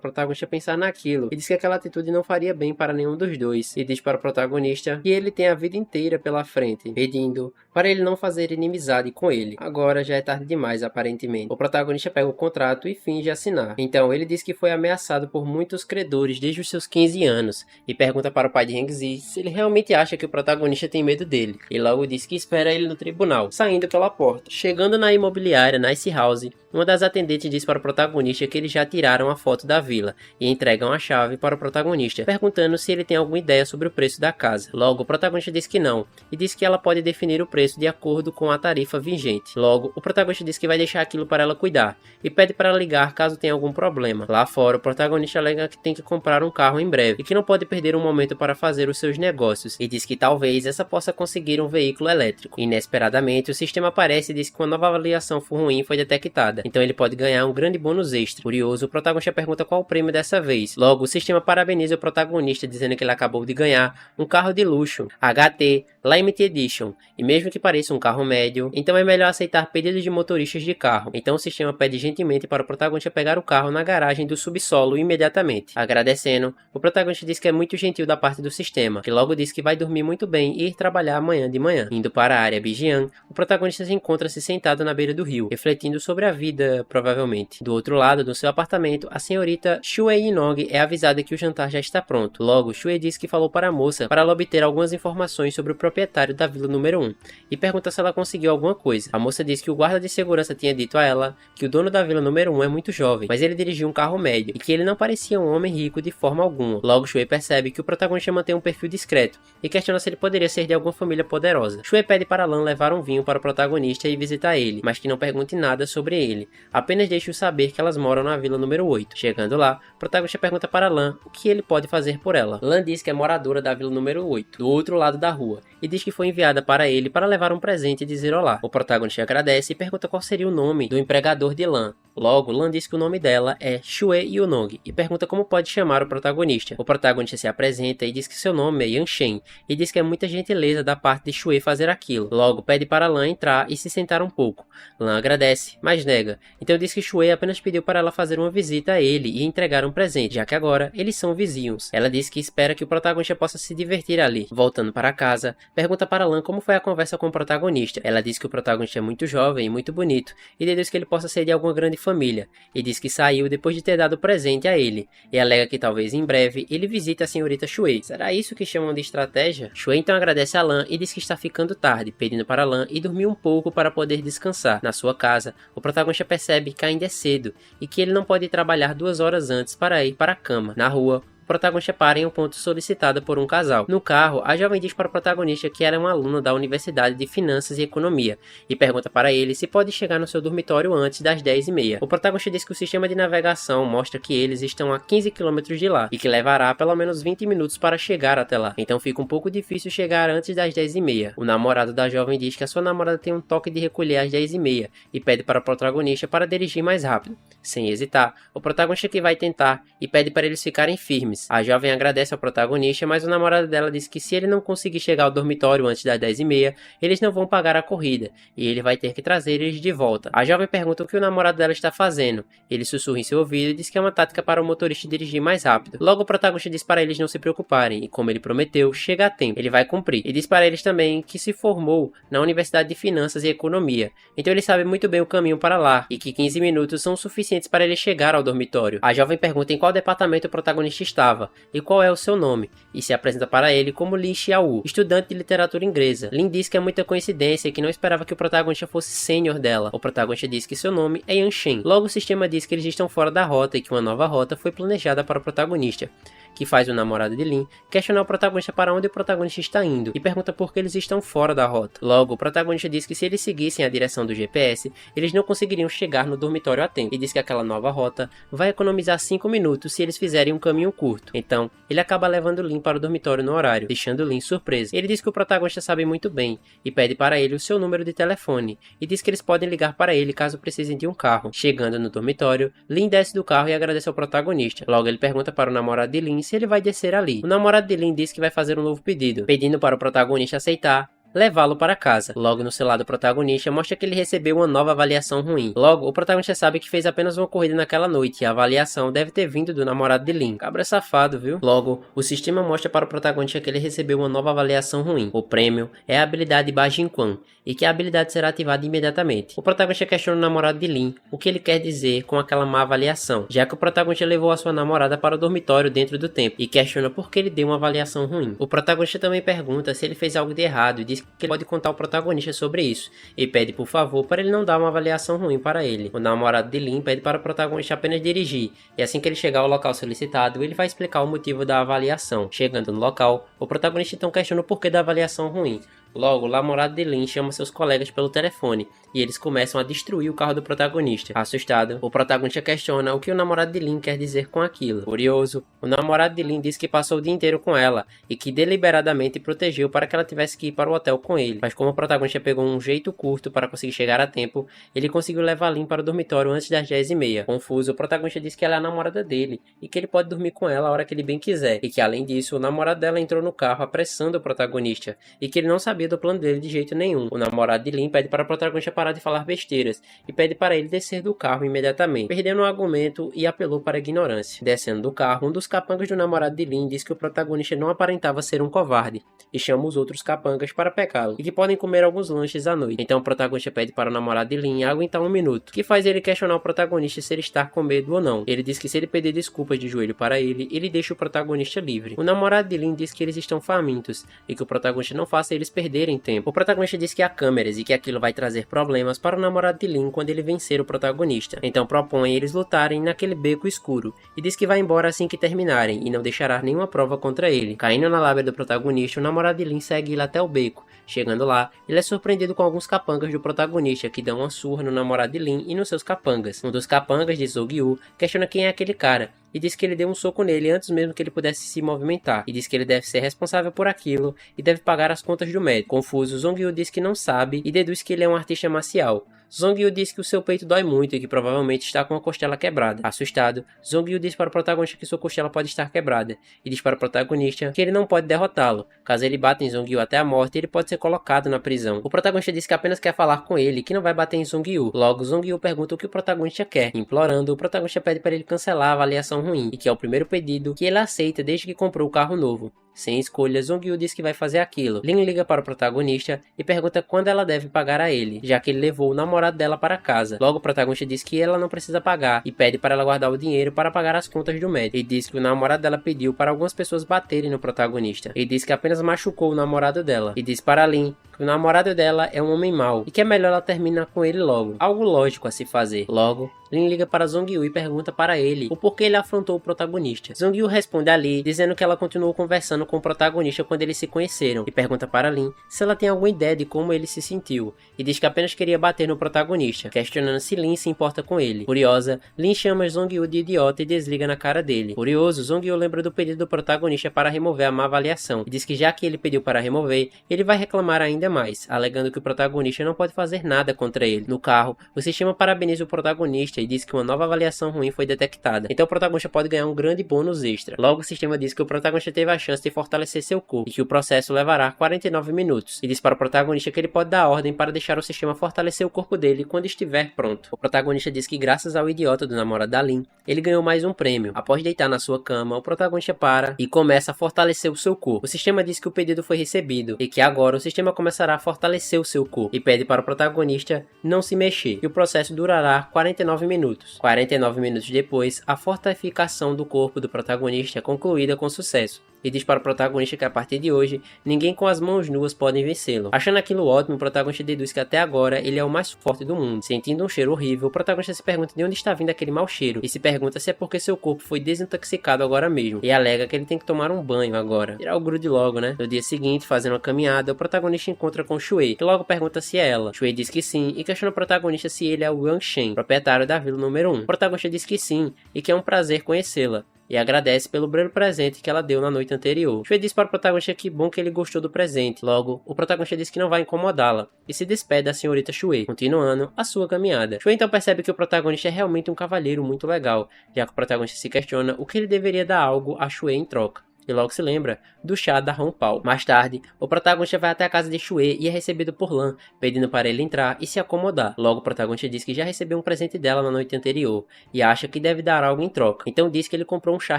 protagonista pensar naquilo, e diz que aquela atitude não faria bem para nenhum dos dois, e diz para o protagonista que ele tem a vida inteira pela frente, pedindo para ele não fazer inimizade com ele. Agora já é tarde demais, aparentemente. O protagonista pega o contrato e finge assinar. Então ele diz que foi ameaçado por muitos credores desde os seus 15 anos, e pergunta para o pai de Hengzi se ele realmente acha que o protagonista tem medo dele, e logo diz que espera ele no tribunal, saindo pela porta. Chegando na imobiliária Nice House, uma das atendentes diz para o protagonista que eles já tiraram a foto da vila, e entregam a chave para o protagonista, perguntando se ele tem alguma ideia sobre o preço da casa. Logo, o protagonista diz que não, e diz que ela pode definir o preço de acordo com a tarifa vigente. Logo, o protagonista diz que vai deixar aquilo para ela cuidar, e pede para ela ligar caso tenha algum problema. Lá fora, o protagonista alega que tem que comprar um carro em breve, e que não pode perder um momento para fazer os seus negócios, e diz que talvez essa possa conseguir um veículo elétrico. Inesperadamente, o sistema aparece e diz que uma nova avaliação ruim foi detectada, temporada, então ele pode ganhar um grande bônus extra. Curioso, o protagonista pergunta qual o prêmio dessa vez. Logo, o sistema parabeniza o protagonista dizendo que ele acabou de ganhar um carro de luxo, HT Limited Edition, e mesmo que pareça um carro médio, então é melhor aceitar pedidos de motoristas de carro. Então o sistema pede gentilmente para o protagonista pegar o carro na garagem do subsolo imediatamente. Agradecendo, o protagonista diz que é muito gentil da parte do sistema, que logo diz que vai dormir muito bem e ir trabalhar amanhã de manhã. Indo para a área Bijian, o protagonista se encontra-se sentado na beira do rio, refletindo sobre a vida, provavelmente. Do outro lado do seu apartamento, a senhorita Shue Inog é avisada que o jantar já está pronto. Logo, Shue diz que falou para a moça para ela obter algumas informações sobre o proprietário da vila número 1 e pergunta se ela conseguiu alguma coisa. A moça diz que o guarda de segurança tinha dito a ela que o dono da vila número 1 é muito jovem, mas ele dirigia um carro médio e que ele não parecia um homem rico de forma alguma. Logo, Shue percebe que o protagonista mantém um perfil discreto e questiona se ele poderia ser de alguma família poderosa. Shue pede para Lan levar um vinho para o protagonista e visitar ele, mas que não pergunte nada sobre ele, apenas deixe-o saber que elas moram na vila número 8. Chegando lá, o protagonista pergunta para Lan o que ele pode fazer por ela. Lan diz que é moradora da vila número 8, do outro lado da rua, e diz que foi enviada para ele para levar um presente e dizer olá. O protagonista agradece e pergunta qual seria o nome do empregador de Lan. Logo, Lan diz que o nome dela é Shue Yunog e pergunta como pode chamar o protagonista. O protagonista se apresenta e diz que seu nome é Yanshen e diz que é muita gentileza da parte de Shue fazer aquilo. Logo, pede para Lan entrar e se sentar um pouco. Lan agradece, mas nega. Então diz que Shue apenas pediu para ela fazer uma visita a ele e entregar um presente, já que agora eles são vizinhos. Ela diz que espera que o protagonista possa se divertir ali. Voltando para casa, pergunta para Lan como foi a conversa com o protagonista. Ela diz que o protagonista é muito jovem e muito bonito e deduz que ele possa ser de alguma grande família, e diz que saiu depois de ter dado presente a ele, e alega que talvez em breve ele visite a senhorita Shue. Será isso que chamam de estratégia? Shue então agradece a Lan e diz que está ficando tarde, pedindo para Lan ir dormir um pouco para poder descansar. Na sua casa, o protagonista percebe que ainda é cedo e que ele não pode trabalhar 2 horas antes para ir para a cama. Na rua, o protagonista para em um ponto solicitado por um casal. No carro, a jovem diz para o protagonista que ela é uma aluna da Universidade de Finanças e Economia e pergunta para ele se pode chegar no seu dormitório antes das 10h30. O protagonista diz que o sistema de navegação mostra que eles estão a 15 km de lá e que levará pelo menos 20 minutos para chegar até lá, então fica um pouco difícil chegar antes das 10h30. O namorado da jovem diz que a sua namorada tem um toque de recolher às 10h30 e pede para o protagonista para dirigir mais rápido. Sem hesitar, o protagonista que vai tentar e pede para eles ficarem firmes. A jovem agradece ao protagonista, mas o namorado dela diz que se ele não conseguir chegar ao dormitório antes das 10h30, eles não vão pagar a corrida, e ele vai ter que trazer eles de volta. A jovem pergunta o que o namorado dela está fazendo. Ele sussurra em seu ouvido e diz que é uma tática para o motorista dirigir mais rápido. Logo o protagonista diz para eles não se preocuparem, e como ele prometeu, chega a tempo, ele vai cumprir. E diz para eles também que se formou na Universidade de Finanças e Economia, então ele sabe muito bem o caminho para lá, e que 15 minutos são suficientes para ele chegar ao dormitório. A jovem pergunta em qual departamento o protagonista estava, e qual é o seu nome, e se apresenta para ele como Lin Xiaowu, estudante de literatura inglesa. Lin diz que é muita coincidência e que não esperava que o protagonista fosse sênior dela. O protagonista diz que seu nome é Yanshen. Logo o sistema diz que eles estão fora da rota e que uma nova rota foi planejada para o protagonista, que faz o namorado de Lin questionar o protagonista para onde o protagonista está indo e pergunta por que eles estão fora da rota. Logo, o protagonista diz que se eles seguissem a direção do GPS, eles não conseguiriam chegar no dormitório a tempo, e diz que aquela nova rota vai economizar 5 minutos se eles fizerem um caminho curto. Então, ele acaba levando Lin para o dormitório no horário, deixando Lin surpreso. Ele diz que o protagonista sabe muito bem e pede para ele o seu número de telefone, e diz que eles podem ligar para ele caso precisem de um carro. Chegando no dormitório, Lin desce do carro e agradece ao protagonista. Logo, ele pergunta para o namorado de Lin se ele vai descer ali. O namorado de Lin diz que vai fazer um novo pedido, pedindo para o protagonista aceitar levá-lo para casa. Logo no celular do protagonista mostra que ele recebeu uma nova avaliação ruim. Logo, o protagonista sabe que fez apenas uma corrida naquela noite e a avaliação deve ter vindo do namorado de Lin. Cabra safado, viu? Logo, o sistema mostra para o protagonista que ele recebeu uma nova avaliação ruim. O prêmio é a habilidade Bajin Quan e que a habilidade será ativada imediatamente. O protagonista questiona o namorado de Lin o que ele quer dizer com aquela má avaliação, já que o protagonista levou a sua namorada para o dormitório dentro do tempo e questiona por que ele deu uma avaliação ruim. O protagonista também pergunta se ele fez algo de errado e diz que ele pode contar ao protagonista sobre isso e pede por favor para ele não dar uma avaliação ruim para ele. O namorado de Lin pede para o protagonista apenas dirigir e assim que ele chegar ao local solicitado ele vai explicar o motivo da avaliação. Chegando no local, o protagonista então questiona o porquê da avaliação ruim. Logo, o namorado de Lin chama seus colegas pelo telefone e eles começam a destruir o carro do protagonista. Assustado, o protagonista questiona o que o namorado de Lin quer dizer com aquilo. Furioso, o namorado de Lin diz que passou o dia inteiro com ela e que deliberadamente protegeu para que ela tivesse que ir para o hotel com ele. Mas como o protagonista pegou um jeito curto para conseguir chegar a tempo, ele conseguiu levar Lin para o dormitório antes das 10h30. Confuso, o protagonista diz que ela é a namorada dele e que ele pode dormir com ela a hora que ele bem quiser, e que além disso, o namorado dela entrou no carro apressando o protagonista e que ele não sabia do plano dele de jeito nenhum. O namorado de Lin pede para o protagonista parar de falar besteiras e pede para ele descer do carro imediatamente, perdendo o argumento e apelou para a ignorância. Descendo do carro, um dos capangas do namorado de Lin diz que o protagonista não aparentava ser um covarde e chama os outros capangas para pecá-lo e que podem comer alguns lanches à noite. Então o protagonista pede para o namorado de Lin aguentar 1 minuto, que faz ele questionar o protagonista se ele está com medo ou não. Ele diz que se ele pedir desculpas de joelho para ele deixa o protagonista livre. O namorado de Lin diz que eles estão famintos e que o protagonista não faça eles perderem tempo. O protagonista diz que há câmeras e que aquilo vai trazer problemas para o namorado de Lin quando ele vencer o protagonista. Então propõe eles lutarem naquele beco escuro e diz que vai embora assim que terminarem e não deixará nenhuma prova contra ele. Caindo na lábia do protagonista, o namorado de Lin segue ele até o beco. Chegando lá, ele é surpreendido com alguns capangas do protagonista que dão uma surra no namorado de Lin e nos seus capangas. Um dos capangas de Zong-Yu questiona quem é aquele cara e diz que ele deu um soco nele antes mesmo que ele pudesse se movimentar, e diz que ele deve ser responsável por aquilo e deve pagar as contas do médico. Confuso, Zong-Yu diz que não sabe e deduz que ele é um artista marcial. Zong-Yu diz que o seu peito dói muito e que provavelmente está com a costela quebrada. Assustado, Zong-Yu diz para o protagonista que sua costela pode estar quebrada e diz para o protagonista que ele não pode derrotá-lo. Caso ele bata em Zong-Yu até a morte, ele pode ser colocado na prisão. O protagonista diz que apenas quer falar com ele e que não vai bater em Zong-Yu. Logo, Zong-Yu pergunta o que o protagonista quer. Implorando, o protagonista pede para ele cancelar a avaliação ruim e que é o primeiro pedido que ele aceita desde que comprou o carro novo. Sem escolha, Zong-Yu diz que vai fazer aquilo. Lin liga para o protagonista e pergunta quando ela deve pagar a ele, já que ele levou o namorado dela para casa. Logo, o protagonista diz que ela não precisa pagar e pede para ela guardar o dinheiro para pagar as contas do médico. E diz que o namorado dela pediu para algumas pessoas baterem no protagonista. E diz que apenas machucou o namorado dela. E diz para Lin que o namorado dela é um homem mau e que é melhor ela terminar com ele logo. Algo lógico a se fazer. Logo, Lin liga para Zong-Yu e pergunta para ele o porquê ele afrontou o protagonista. Zong-Yu responde a Lin dizendo que ela continuou conversando com o protagonista quando eles se conheceram e pergunta para Lin se ela tem alguma ideia de como ele se sentiu e diz que apenas queria bater no protagonista, questionando se Lin se importa com ele. Furiosa, Lin chama Zong-Yu de idiota e desliga na cara dele. Furioso, Zong-Yu lembra do pedido do protagonista para remover a má avaliação e diz que já que ele pediu para remover, ele vai reclamar ainda mais, alegando que o protagonista não pode fazer nada contra ele. No carro, o sistema parabeniza o protagonista e diz que uma nova avaliação ruim foi detectada, então o protagonista pode ganhar um grande bônus extra. Logo, o sistema diz que o protagonista teve a chance de fortalecer seu corpo e que o processo levará 49 minutos, e diz para o protagonista que ele pode dar ordem para deixar o sistema fortalecer o corpo dele quando estiver pronto. O protagonista diz que graças ao idiota do namorado da Lin, ele ganhou mais um prêmio. Após deitar na sua cama, o protagonista para e começa a fortalecer o seu corpo. O sistema diz que o pedido foi recebido e que agora o sistema começará a fortalecer o seu corpo e pede para o protagonista não se mexer, e o processo durará 49 minutos. 49 minutos depois, a fortificação do corpo do protagonista é concluída com sucesso. E diz para o protagonista que a partir de hoje, ninguém com as mãos nuas pode vencê-lo. Achando aquilo ótimo, o protagonista deduz que até agora ele é o mais forte do mundo. Sentindo um cheiro horrível, o protagonista se pergunta de onde está vindo aquele mau cheiro, e se pergunta se é porque seu corpo foi desintoxicado agora mesmo, e alega que ele tem que tomar um banho agora. Tirar o grude logo, né? No dia seguinte, fazendo uma caminhada, o protagonista encontra com Shuei, que logo pergunta se é ela. Shuei diz que sim, e questiona o protagonista se ele é o Wang Shen, proprietário da vila número 1. O protagonista diz que sim, e que é um prazer conhecê-la, e agradece pelo belo presente que ela deu na noite anterior. Shuei diz para o protagonista que bom que ele gostou do presente. Logo, o protagonista diz que não vai incomodá-la e se despede da senhorita Shuei, continuando a sua caminhada. Shuei então percebe que o protagonista é realmente um cavalheiro muito legal, já que o protagonista se questiona o que ele deveria dar algo a Shuei em troca. E logo se lembra do chá da Hong Pao. Mais tarde, o protagonista vai até a casa de Shuei e é recebido por Lan, pedindo para ele entrar e se acomodar. Logo, o protagonista diz que já recebeu um presente dela na noite anterior e acha que deve dar algo em troca. Então diz que ele comprou um chá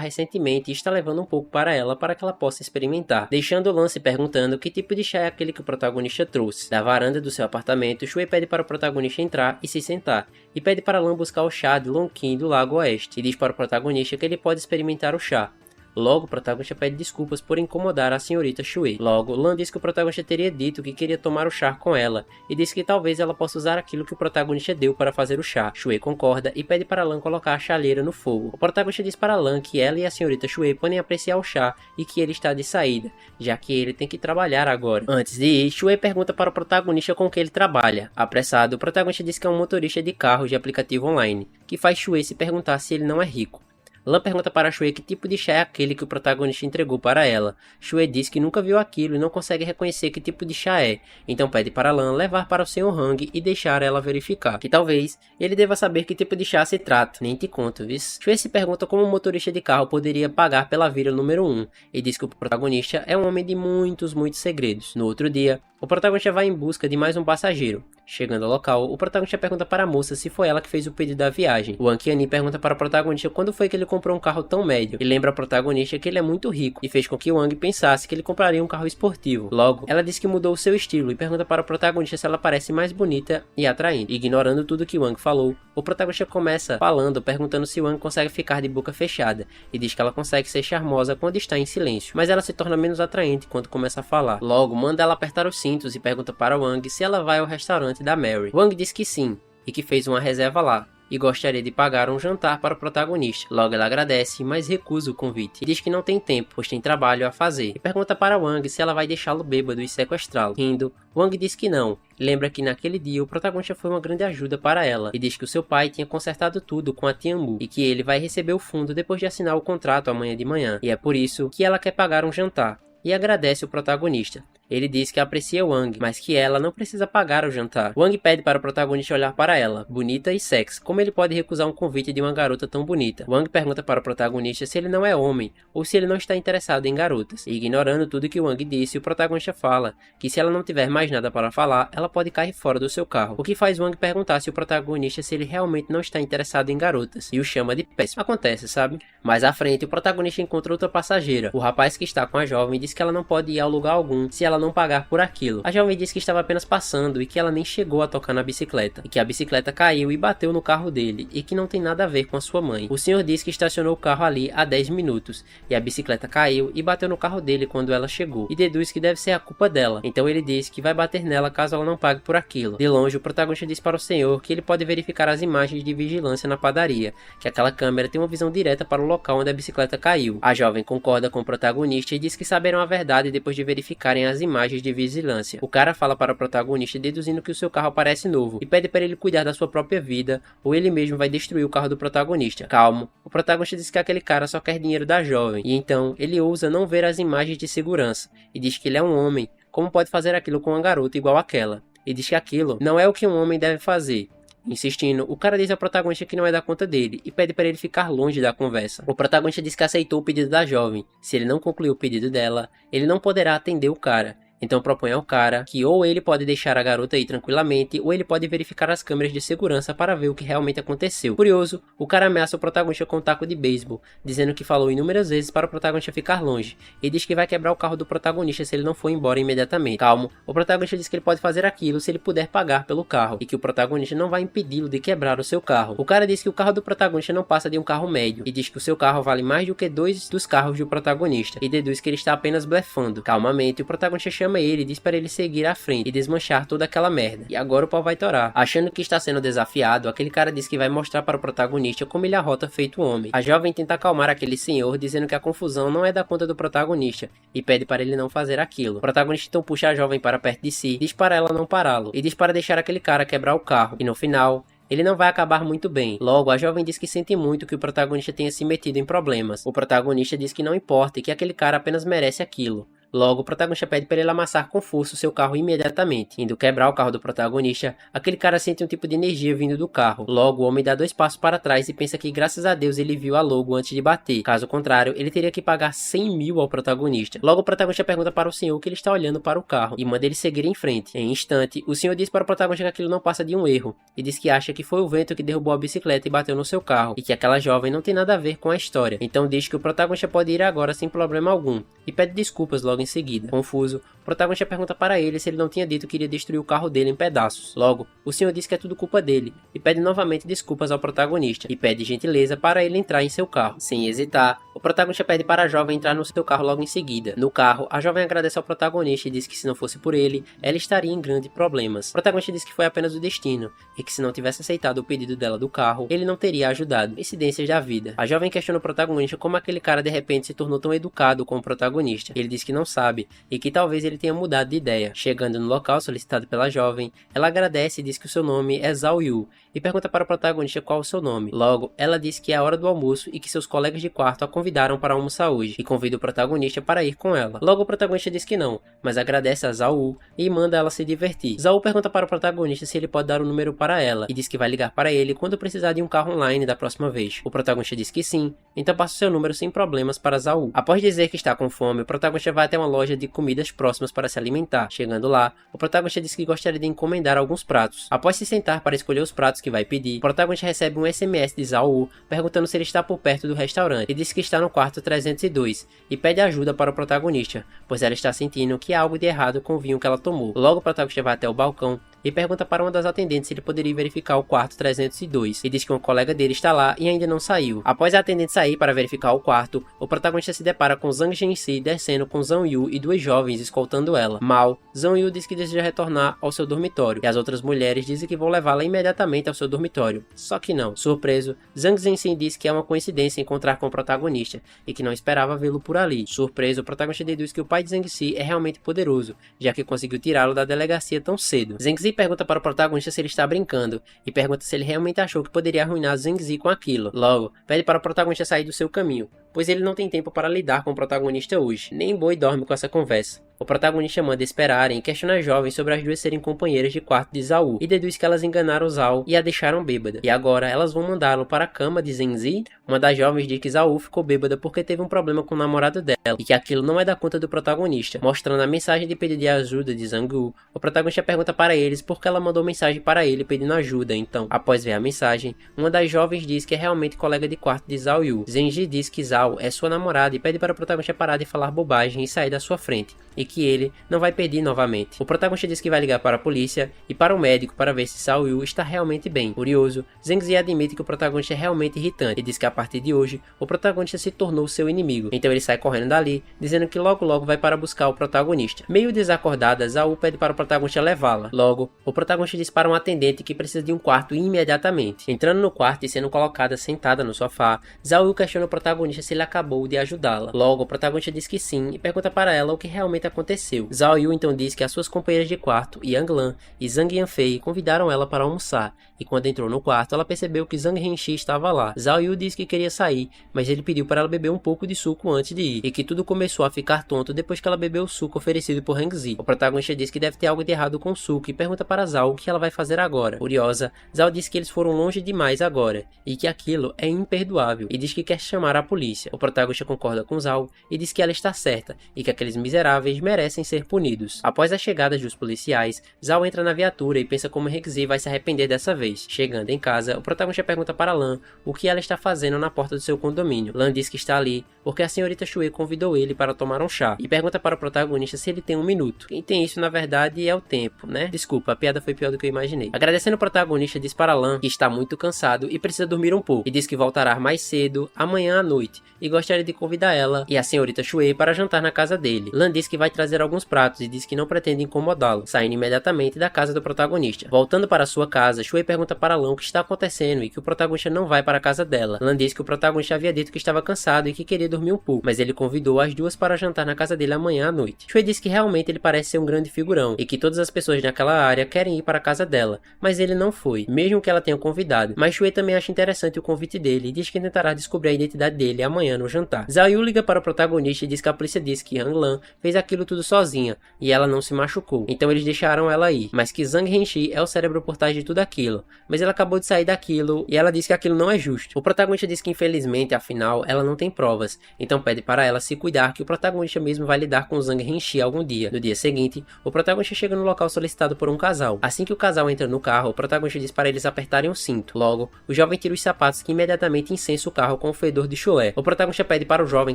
recentemente e está levando um pouco para ela para que ela possa experimentar, deixando Lan se perguntando que tipo de chá é aquele que o protagonista trouxe. Da varanda do seu apartamento, Shuei pede para o protagonista entrar e se sentar, e pede para Lan buscar o chá de Long Qing do Lago Oeste, e diz para o protagonista que ele pode experimentar o chá. Logo, o protagonista pede desculpas por incomodar a senhorita Shui. Logo, Lan diz que o protagonista teria dito que queria tomar o chá com ela, e diz que talvez ela possa usar aquilo que o protagonista deu para fazer o chá. Shui concorda e pede para Lan colocar a chaleira no fogo. O protagonista diz para Lan que ela e a senhorita Shui podem apreciar o chá e que ele está de saída, já que ele tem que trabalhar agora. Antes de ir, Shui pergunta para o protagonista com que ele trabalha. Apressado, o protagonista diz que é um motorista de carros de aplicativo online, que faz Shui se perguntar se ele não é rico. Lan pergunta para Shui que tipo de chá é aquele que o protagonista entregou para ela. Shui diz que nunca viu aquilo e não consegue reconhecer que tipo de chá é, então pede para Lan levar para o Sr. Hang e deixar ela verificar, que talvez ele deva saber que tipo de chá se trata. Nem te conto, vis. Shui se pergunta como um motorista de carro poderia pagar pela vira número 1, e diz que o protagonista é um homem de muitos segredos. No outro dia, o protagonista vai em busca de mais um passageiro. Chegando ao local, o protagonista pergunta para a moça se foi ela que fez o pedido da viagem. O Ankiani pergunta para o protagonista quando foi que ele comprou um carro tão médio, e lembra ao protagonista que ele é muito rico, e fez com que o Wang pensasse que ele compraria um carro esportivo. Logo, ela diz que mudou o seu estilo e pergunta para o protagonista se ela parece mais bonita e atraente. Ignorando tudo que Wang falou, o protagonista começa falando, perguntando se Wang consegue ficar de boca fechada, e diz que ela consegue ser charmosa quando está em silêncio, mas ela se torna menos atraente quando começa a falar. Logo, manda ela apertar os cintos e pergunta para Wang se ela vai ao restaurante da Mary. Wang diz que sim, e que fez uma reserva lá, e gostaria de pagar um jantar para o protagonista. Logo ela agradece, mas recusa o convite, e diz que não tem tempo, pois tem trabalho a fazer, e pergunta para Wang se ela vai deixá-lo bêbado e sequestrá-lo. Rindo, Wang diz que não, e lembra que naquele dia o protagonista foi uma grande ajuda para ela, e diz que o seu pai tinha consertado tudo com a Tianmu, e que ele vai receber o fundo depois de assinar o contrato amanhã de manhã, e é por isso que ela quer pagar um jantar, e agradece o protagonista. Ele diz que aprecia Wang, mas que ela não precisa pagar o jantar. Wang pede para o protagonista olhar para ela, bonita e sexy. Como ele pode recusar um convite de uma garota tão bonita? Wang pergunta para o protagonista se ele não é homem, ou se ele não está interessado em garotas. E ignorando tudo que Wang disse, o protagonista fala que se ela não tiver mais nada para falar, ela pode cair fora do seu carro. O que faz Wang perguntar se o protagonista se ele realmente não está interessado em garotas, e o chama de péssimo. Acontece, sabe? Mais à frente, o protagonista encontra outra passageira. O rapaz que está com a jovem diz que ela não pode ir a lugar algum se ela não pagar por aquilo. A jovem disse que estava apenas passando e que ela nem chegou a tocar na bicicleta, e que a bicicleta caiu e bateu no carro dele, e que não tem nada a ver com a sua mãe. O senhor diz que estacionou o carro ali há 10 minutos, e a bicicleta caiu e bateu no carro dele quando ela chegou, e deduz que deve ser a culpa dela. Então ele diz que vai bater nela caso ela não pague por aquilo. De longe, o protagonista diz para o senhor que ele pode verificar as imagens de vigilância na padaria, que aquela câmera tem uma visão direta para o local onde a bicicleta caiu. A jovem concorda com o protagonista e diz que saberão a verdade depois de verificarem as imagens de vigilância. O cara fala para o protagonista deduzindo que o seu carro parece novo e pede para ele cuidar da sua própria vida ou ele mesmo vai destruir o carro do protagonista. Calmo, o protagonista diz que aquele cara só quer dinheiro da jovem e então ele ousa não ver as imagens de segurança e diz que ele é um homem, como pode fazer aquilo com uma garota igual àquela? E diz que aquilo não é o que um homem deve fazer. Insistindo, o cara diz ao protagonista que não é da conta dele e pede para ele ficar longe da conversa. O protagonista diz que aceitou o pedido da jovem. Se ele não concluir o pedido dela, ele não poderá atender o cara. Então propõe ao cara que ou ele pode deixar a garota ir tranquilamente, ou ele pode verificar as câmeras de segurança para ver o que realmente aconteceu. Curioso, o cara ameaça o protagonista com um taco de beisebol, dizendo que falou inúmeras vezes para o protagonista ficar longe, e diz que vai quebrar o carro do protagonista se ele não for embora imediatamente. Calmo, o protagonista diz que ele pode fazer aquilo se ele puder pagar pelo carro, e que o protagonista não vai impedi-lo de quebrar o seu carro. O cara diz que o carro do protagonista não passa de um carro médio, e diz que o seu carro vale mais do que 2 dos carros do protagonista, e deduz que ele está apenas blefando. Calmamente, o protagonista chama ele e diz para ele seguir à frente e desmanchar toda aquela merda. E agora o pau vai torar. Achando que está sendo desafiado, aquele cara diz que vai mostrar para o protagonista como ele arrota feito homem. A jovem tenta acalmar aquele senhor, dizendo que a confusão não é da conta do protagonista, e pede para ele não fazer aquilo. O protagonista então puxa a jovem para perto de si, diz para ela não pará-lo, e diz para deixar aquele cara quebrar o carro. E no final, ele não vai acabar muito bem. Logo, a jovem diz que sente muito que o protagonista tenha se metido em problemas. O protagonista diz que não importa e que aquele cara apenas merece aquilo. Logo, o protagonista pede para ele amassar com força o seu carro imediatamente. Indo quebrar o carro do protagonista, aquele cara sente um tipo de energia vindo do carro. Logo, o homem dá 2 passos para trás e pensa que graças a Deus ele viu a logo antes de bater. Caso contrário, ele teria que pagar 100 mil ao protagonista. Logo, o protagonista pergunta para o senhor que ele está olhando para o carro e manda ele seguir em frente. Em um instante, o senhor diz para o protagonista que aquilo não passa de um erro e diz que acha que foi o vento que derrubou a bicicleta e bateu no seu carro e que aquela jovem não tem nada a ver com a história. Então diz que o protagonista pode ir agora sem problema algum e pede desculpas logo em seguida. Confuso, O protagonista pergunta para ele se ele não tinha dito que iria destruir o carro dele em pedaços. Logo, o senhor diz que é tudo culpa dele, e pede novamente desculpas ao protagonista, e pede gentileza para ele entrar em seu carro. Sem hesitar, o protagonista pede para a jovem entrar no seu carro logo em seguida. No carro, a jovem agradece ao protagonista e diz que se não fosse por ele, ela estaria em grandes problemas. O protagonista diz que foi apenas o destino, e que se não tivesse aceitado o pedido dela do carro, ele não teria ajudado. Incidências da vida. A jovem questiona o protagonista como aquele cara de repente se tornou tão educado com o protagonista. Ele diz que não sabe, e que talvez ele tenha mudado de ideia. Chegando no local solicitado pela jovem, ela agradece e diz que o seu nome é Zhao Yu, e pergunta para o protagonista qual o seu nome. Logo, ela diz que é a hora do almoço e que seus colegas de quarto a convidaram para almoçar hoje, e convida o protagonista para ir com ela. Logo, o protagonista diz que não, mas agradece a Zhao Yu e manda ela se divertir. Zhao Yu pergunta para o protagonista se ele pode dar um número para ela, e diz que vai ligar para ele quando precisar de um carro online da próxima vez. O protagonista diz que sim, então passa o seu número sem problemas para Zhao Yu. Após dizer que está com fome, o protagonista vai até uma loja de comidas próximas para se alimentar. Chegando lá, o protagonista diz que gostaria de encomendar alguns pratos. Após se sentar para escolher os pratos que vai pedir, o protagonista recebe um SMS de Zhao Yu perguntando se ele está por perto do restaurante, e diz que está no quarto 302, e pede ajuda para o protagonista, pois ela está sentindo que há algo de errado com o vinho que ela tomou. Logo, o protagonista vai até o balcão e pergunta para uma das atendentes se ele poderia verificar o quarto 302, e diz que uma colega dele está lá e ainda não saiu. Após a atendente sair para verificar o quarto, o protagonista se depara com Zhang Zhenxi descendo com Zhao Yu e duas jovens escoltando ela. Mal, Zhao Yu diz que deseja retornar ao seu dormitório, e as outras mulheres dizem que vão levá-la imediatamente ao seu dormitório. Só que não. Surpreso, Zhang Zhenxi diz que é uma coincidência encontrar com o protagonista, e que não esperava vê-lo por ali. Surpreso, o protagonista deduz que o pai de Zhenxi é realmente poderoso, já que conseguiu tirá-lo da delegacia tão cedo. Zhenxi pergunta para o protagonista se ele está brincando, e pergunta se ele realmente achou que poderia arruinar Zhenxi com aquilo. Logo, pede para o protagonista sair do seu caminho, pois ele não tem tempo para lidar com o protagonista hoje. Nem Boi dorme com essa conversa. O protagonista manda esperarem e questiona as jovens sobre as duas serem companheiras de quarto de Zhao Yu, e deduz que elas enganaram Zhao e a deixaram bêbada. E agora elas vão mandá-lo para a cama de Zhenxi. Uma das jovens diz que Zhao Yu ficou bêbada porque teve um problema com o namorado dela, e que aquilo não é da conta do protagonista. Mostrando a mensagem de pedido de ajuda de Zhang Yu, o protagonista pergunta para eles por que ela mandou mensagem para ele pedindo ajuda. Então, após ver a mensagem, uma das jovens diz que é realmente colega de quarto de Zhao Yu. Zhenxi diz que Zhao é sua namorada e pede para o protagonista parar de falar bobagem e sair da sua frente, e que ele não vai pedir novamente. O protagonista diz que vai ligar para a polícia e para o médico para ver se Zhao Yu está realmente bem. Curioso, Zhenxi admite que o protagonista é realmente irritante e diz que a partir de hoje o protagonista se tornou seu inimigo. Então ele sai correndo dali, dizendo que logo vai para buscar o protagonista. Meio desacordada, Zhao Yu pede para o protagonista levá-la. Logo, o protagonista diz para um atendente que precisa de um quarto imediatamente. Entrando no quarto e sendo colocada sentada no sofá, Zhao Yu questiona o protagonista se ele acabou de ajudá-la. Logo, o protagonista diz que sim e pergunta para ela o que realmente aconteceu. Zhao Yu então diz que as suas companheiras de quarto, Yang Lan e Zhang Yanfei, convidaram ela para almoçar, e quando entrou no quarto, ela percebeu que Zhang Renxi estava lá. Zhao Yu diz que queria sair, mas ele pediu para ela beber um pouco de suco antes de ir, e que tudo começou a ficar tonto depois que ela bebeu o suco oferecido por Hengzi. O protagonista diz que deve ter algo de errado com o suco e pergunta para Zhao o que ela vai fazer agora. Curiosa, Zhao diz que eles foram longe demais agora, e que aquilo é imperdoável, e diz que quer chamar a polícia. O protagonista concorda com Zhao e diz que ela está certa, e que aqueles miseráveis merecem ser punidos. Após a chegada dos policiais, Zhao entra na viatura e pensa como Hengzi vai se arrepender dessa vez. Chegando em casa, o protagonista pergunta para Lan o que ela está fazendo na porta do seu condomínio. Lan diz que está ali porque a senhorita Shui convidou ele para tomar um chá, e pergunta para o protagonista se ele tem um minuto. Quem tem isso na verdade é o tempo, né? Desculpa, a piada foi pior do que eu imaginei. Agradecendo o protagonista, diz para Lan que está muito cansado e precisa dormir um pouco, e diz que voltará mais cedo amanhã à noite, e gostaria de convidar ela e a senhorita Shui para jantar na casa dele. Lan diz que vai trazer alguns pratos e diz que não pretende incomodá-lo, saindo imediatamente da casa do protagonista. Voltando para sua casa, Shui pergunta para Lan o que está acontecendo e que o protagonista não vai para a casa dela. Lan diz que o protagonista havia dito que estava cansado e que queria dormir um pouco, mas ele convidou as duas para jantar na casa dele amanhã à noite. Shui diz que realmente ele parece ser um grande figurão e que todas as pessoas naquela área querem ir para a casa dela, mas ele não foi, mesmo que ela tenha convidado. Mas Shui também acha interessante o convite dele e diz que tentará descobrir a identidade dele amanhã no jantar. Zhao Yu liga para o protagonista e diz que a polícia diz que Yang Lan fez aquilo tudo sozinha e ela não se machucou, então eles deixaram ela ir, mas que Zhang Renxi é o cérebro por trás de tudo aquilo, mas ela acabou de sair daquilo e ela diz que aquilo não é justo. O protagonista diz que infelizmente, afinal, ela não tem provas, então pede para ela se cuidar que o protagonista mesmo vai lidar com Zhang Renxi algum dia. No dia seguinte, o protagonista chega no local solicitado por um casal. Assim que o casal entra no carro, o protagonista diz para eles apertarem o cinto. Logo, o jovem tira os sapatos que imediatamente incensa o carro com o fedor de chulé. O protagonista protagonista pede para o jovem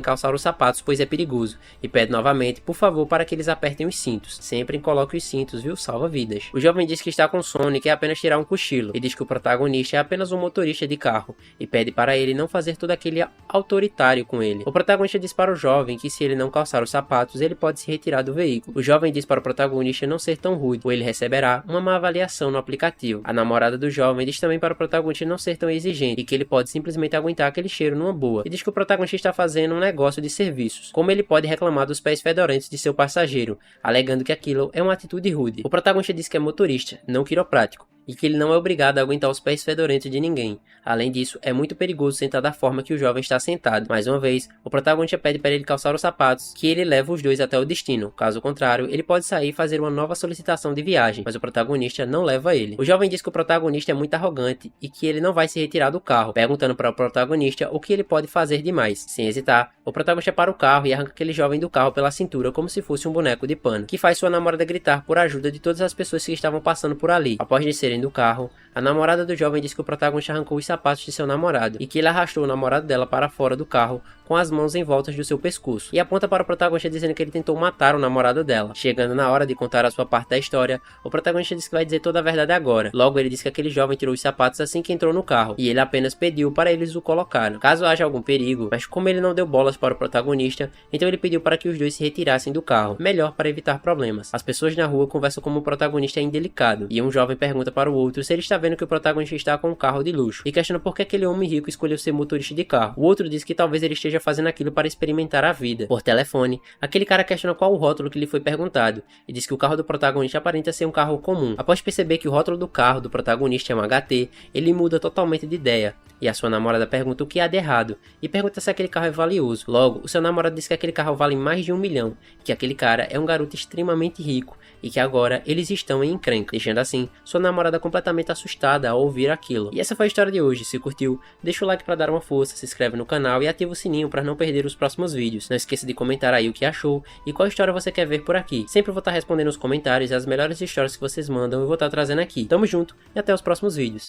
calçar os sapatos, pois é perigoso, e pede novamente, por favor, para que eles apertem os cintos. Sempre coloque os cintos, viu? Salva vidas. O jovem diz que está com sono e quer apenas tirar um cochilo, e diz que o protagonista é apenas um motorista de carro, e pede para ele não fazer todo aquele autoritário com ele. O protagonista diz para o jovem que se ele não calçar os sapatos, ele pode se retirar do veículo. O jovem diz para o protagonista não ser tão rude, ou ele receberá uma má avaliação no aplicativo. A namorada do jovem diz também para o protagonista não ser tão exigente, e que ele pode simplesmente aguentar aquele cheiro numa boa, e diz que o protagonista está fazendo um negócio de serviços, como ele pode reclamar dos pés fedorentos de seu passageiro, alegando que aquilo é uma atitude rude. O protagonista diz que é motorista, não quiroprático, e que ele não é obrigado a aguentar os pés fedorentos de ninguém. Além disso, é muito perigoso sentar da forma que o jovem está sentado. Mais uma vez, o protagonista pede para ele calçar os sapatos, que ele leva os dois até o destino. Caso contrário, ele pode sair e fazer uma nova solicitação de viagem, mas o protagonista não leva ele. O jovem diz que o protagonista é muito arrogante e que ele não vai se retirar do carro, perguntando para o protagonista o que ele pode fazer demais. Sem hesitar, o protagonista para o carro e arranca aquele jovem do carro pela cintura como se fosse um boneco de pano, que faz sua namorada gritar por ajuda de todas as pessoas que estavam passando por ali. Após descerem do carro, a namorada do jovem diz que o protagonista arrancou os sapatos de seu namorado e que ele arrastou o namorado dela para fora do carro com as mãos em volta do seu pescoço, e aponta para o protagonista dizendo que ele tentou matar o namorado dela. Chegando na hora de contar a sua parte da história, o protagonista diz que vai dizer toda a verdade agora. Logo, ele diz que aquele jovem tirou os sapatos assim que entrou no carro, e ele apenas pediu para eles o colocarem, caso haja algum perigo, mas como ele não deu bolas para o protagonista, então ele pediu para que os dois se retirassem do carro, melhor para evitar problemas. As pessoas na rua conversam como o protagonista é indelicado, e um jovem pergunta para o outro se ele está vendo que o protagonista está com um carro de luxo, e questiona por que aquele homem rico escolheu ser motorista de carro. O outro diz que talvez ele esteja fazendo aquilo para experimentar a vida. Por telefone, aquele cara questiona qual o rótulo que lhe foi perguntado, e diz que o carro do protagonista aparenta ser um carro comum. Após perceber que o rótulo do carro do protagonista é um HT, ele muda totalmente de ideia, e a sua namorada pergunta o que há de errado, e pergunta se aquele carro é valioso. Logo, o seu namorado diz que aquele carro vale mais de 1 milhão, que aquele cara é um garoto extremamente rico, e que agora eles estão em encrenca, deixando assim sua namorada completamente assustada ao ouvir aquilo. E essa foi a história de hoje. Se curtiu, deixa o like para dar uma força, se inscreve no canal e ativa o sininho para não perder os próximos vídeos. Não esqueça de comentar aí o que achou e qual história você quer ver por aqui. Sempre vou estar respondendo os comentários e as melhores histórias que vocês mandam eu vou estar trazendo aqui. Tamo junto e até os próximos vídeos.